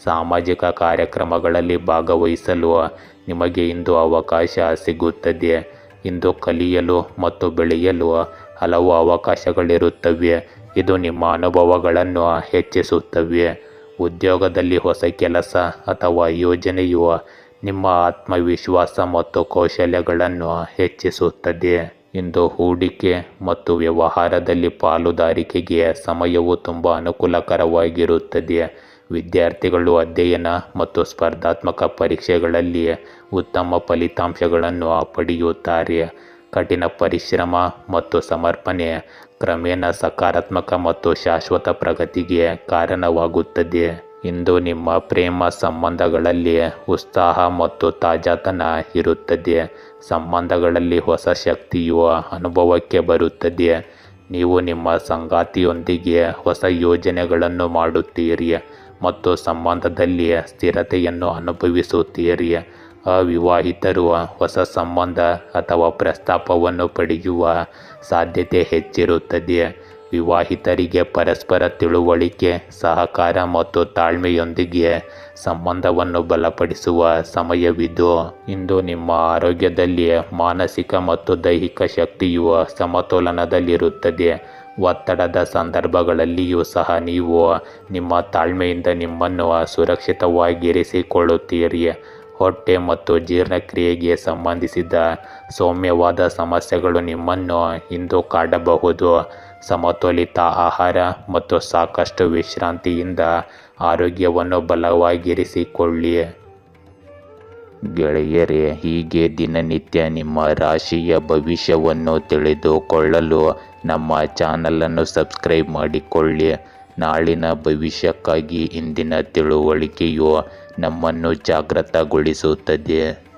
A: ಸಾಮಾಜಿಕ ಕಾರ್ಯಕ್ರಮಗಳಲ್ಲಿ ಭಾಗವಹಿಸಲು ನಿಮಗೆ ಇಂದು ಅವಕಾಶ ಸಿಗುತ್ತದೆ. ಇಂದು ಕಲಿಯಲು ಮತ್ತು ಬೆಳೆಯಲು ಹಲವು ಅವಕಾಶಗಳಿರುತ್ತವೆ. ಇದು ನಿಮ್ಮ ಅನುಭವಗಳನ್ನು ಹೆಚ್ಚಿಸುತ್ತವೆ. ಉದ್ಯೋಗದಲ್ಲಿ ಹೊಸ ಕೆಲಸ ಅಥವಾ ಯೋಜನೆಯು ನಿಮ್ಮ ಆತ್ಮವಿಶ್ವಾಸ ಮತ್ತು ಕೌಶಲ್ಯಗಳನ್ನು ಹೆಚ್ಚಿಸುತ್ತದೆ. ಇಂದು ಹೂಡಿಕೆ ಮತ್ತು ವ್ಯವಹಾರದಲ್ಲಿ ಪಾಲುದಾರಿಕೆಗೆ ಸಮಯವು ತುಂಬ ಅನುಕೂಲಕರವಾಗಿರುತ್ತದೆ. ವಿದ್ಯಾರ್ಥಿಗಳು ಅಧ್ಯಯನ ಮತ್ತು ಸ್ಪರ್ಧಾತ್ಮಕ ಪರೀಕ್ಷೆಗಳಲ್ಲಿ ಉತ್ತಮ ಫಲಿತಾಂಶಗಳನ್ನು ಪಡೆಯುತ್ತಾರೆ. ಕಠಿಣ ಪರಿಶ್ರಮ ಮತ್ತು ಸಮರ್ಪಣೆ ಕ್ರಮೇಣ ಸಕಾರಾತ್ಮಕ ಮತ್ತು ಶಾಶ್ವತ ಪ್ರಗತಿಗೆ ಕಾರಣವಾಗುತ್ತದೆ. ಇಂದು ನಿಮ್ಮ ಪ್ರೇಮ ಸಂಬಂಧಗಳಲ್ಲಿ ಉತ್ಸಾಹ ಮತ್ತು ತಾಜಾತನ ಇರುತ್ತದೆ. ಸಂಬಂಧಗಳಲ್ಲಿ ಹೊಸ ಶಕ್ತಿಯು ಅನುಭವಕ್ಕೆ ಬರುತ್ತದೆ. ನೀವು ನಿಮ್ಮ ಸಂಗಾತಿಯೊಂದಿಗೆ ಹೊಸ ಯೋಜನೆಗಳನ್ನು ಮಾಡುತ್ತೀರಿ ಮತ್ತು ಸಂಬಂಧದಲ್ಲಿ ಸ್ಥಿರತೆಯನ್ನು ಅನುಭವಿಸುತ್ತೀರಿ. ಅವಿವಾಹಿತರು ಹೊಸ ಸಂಬಂಧ ಅಥವಾ ಪ್ರಸ್ತಾಪವನ್ನು ಪಡೆಯುವ ಸಾಧ್ಯತೆ ಹೆಚ್ಚಿರುತ್ತದೆ. ವಿವಾಹಿತರಿಗೆ ಪರಸ್ಪರ ತಿಳುವಳಿಕೆ, ಸಹಕಾರ ಮತ್ತು ತಾಳ್ಮೆಯೊಂದಿಗೆ ಸಂಬಂಧವನ್ನು ಬಲಪಡಿಸುವ ಸಮಯವಿದು. ಇಂದು ನಿಮ್ಮ ಆರೋಗ್ಯದಲ್ಲಿ ಮಾನಸಿಕ ಮತ್ತು ದೈಹಿಕ ಶಕ್ತಿಯು ಸಮತೋಲನದಲ್ಲಿರುತ್ತದೆ. ಒತ್ತಡದ ಸಂದರ್ಭಗಳಲ್ಲಿಯೂ ಸಹ ನೀವು ನಿಮ್ಮ ತಾಳ್ಮೆಯಿಂದ ನಿಮ್ಮನ್ನು ಸುರಕ್ಷಿತವಾಗಿರಿಸಿಕೊಳ್ಳುತ್ತೀರಿ. ಹೊಟ್ಟೆ ಮತ್ತು ಜೀರ್ಣಕ್ರಿಯೆಗೆ ಸಂಬಂಧಿಸಿದ ಸೌಮ್ಯವಾದ ಸಮಸ್ಯೆಗಳು ನಿಮ್ಮನ್ನು ಇಂದು ಕಾಡಬಹುದು. ಸಮತೋಲಿತ ಆಹಾರ ಮತ್ತು ಸಾಕಷ್ಟು ವಿಶ್ರಾಂತಿಯಿಂದ ಆರೋಗ್ಯವನ್ನು ಬಲವಾಗಿರಿಸಿಕೊಳ್ಳಿ. ಗೆಳೆಯರೇ, ಹೀಗೆ ದಿನನಿತ್ಯ ನಿಮ್ಮ ರಾಶಿಯ ಭವಿಷ್ಯವನ್ನು ತಿಳಿದುಕೊಳ್ಳಲು ನಮ್ಮ ಚಾನಲನ್ನು ಸಬ್ಸ್ಕ್ರೈಬ್ ಮಾಡಿಕೊಳ್ಳಿ. ನಾಳಿನ ಭವಿಷ್ಯಕ್ಕಾಗಿ ಇಂದಿನ ತಿಳುವಳಿಕೆಯು ನಮ್ಮನ್ನು ಜಾಗೃತಗೊಳಿಸುತ್ತದೆ.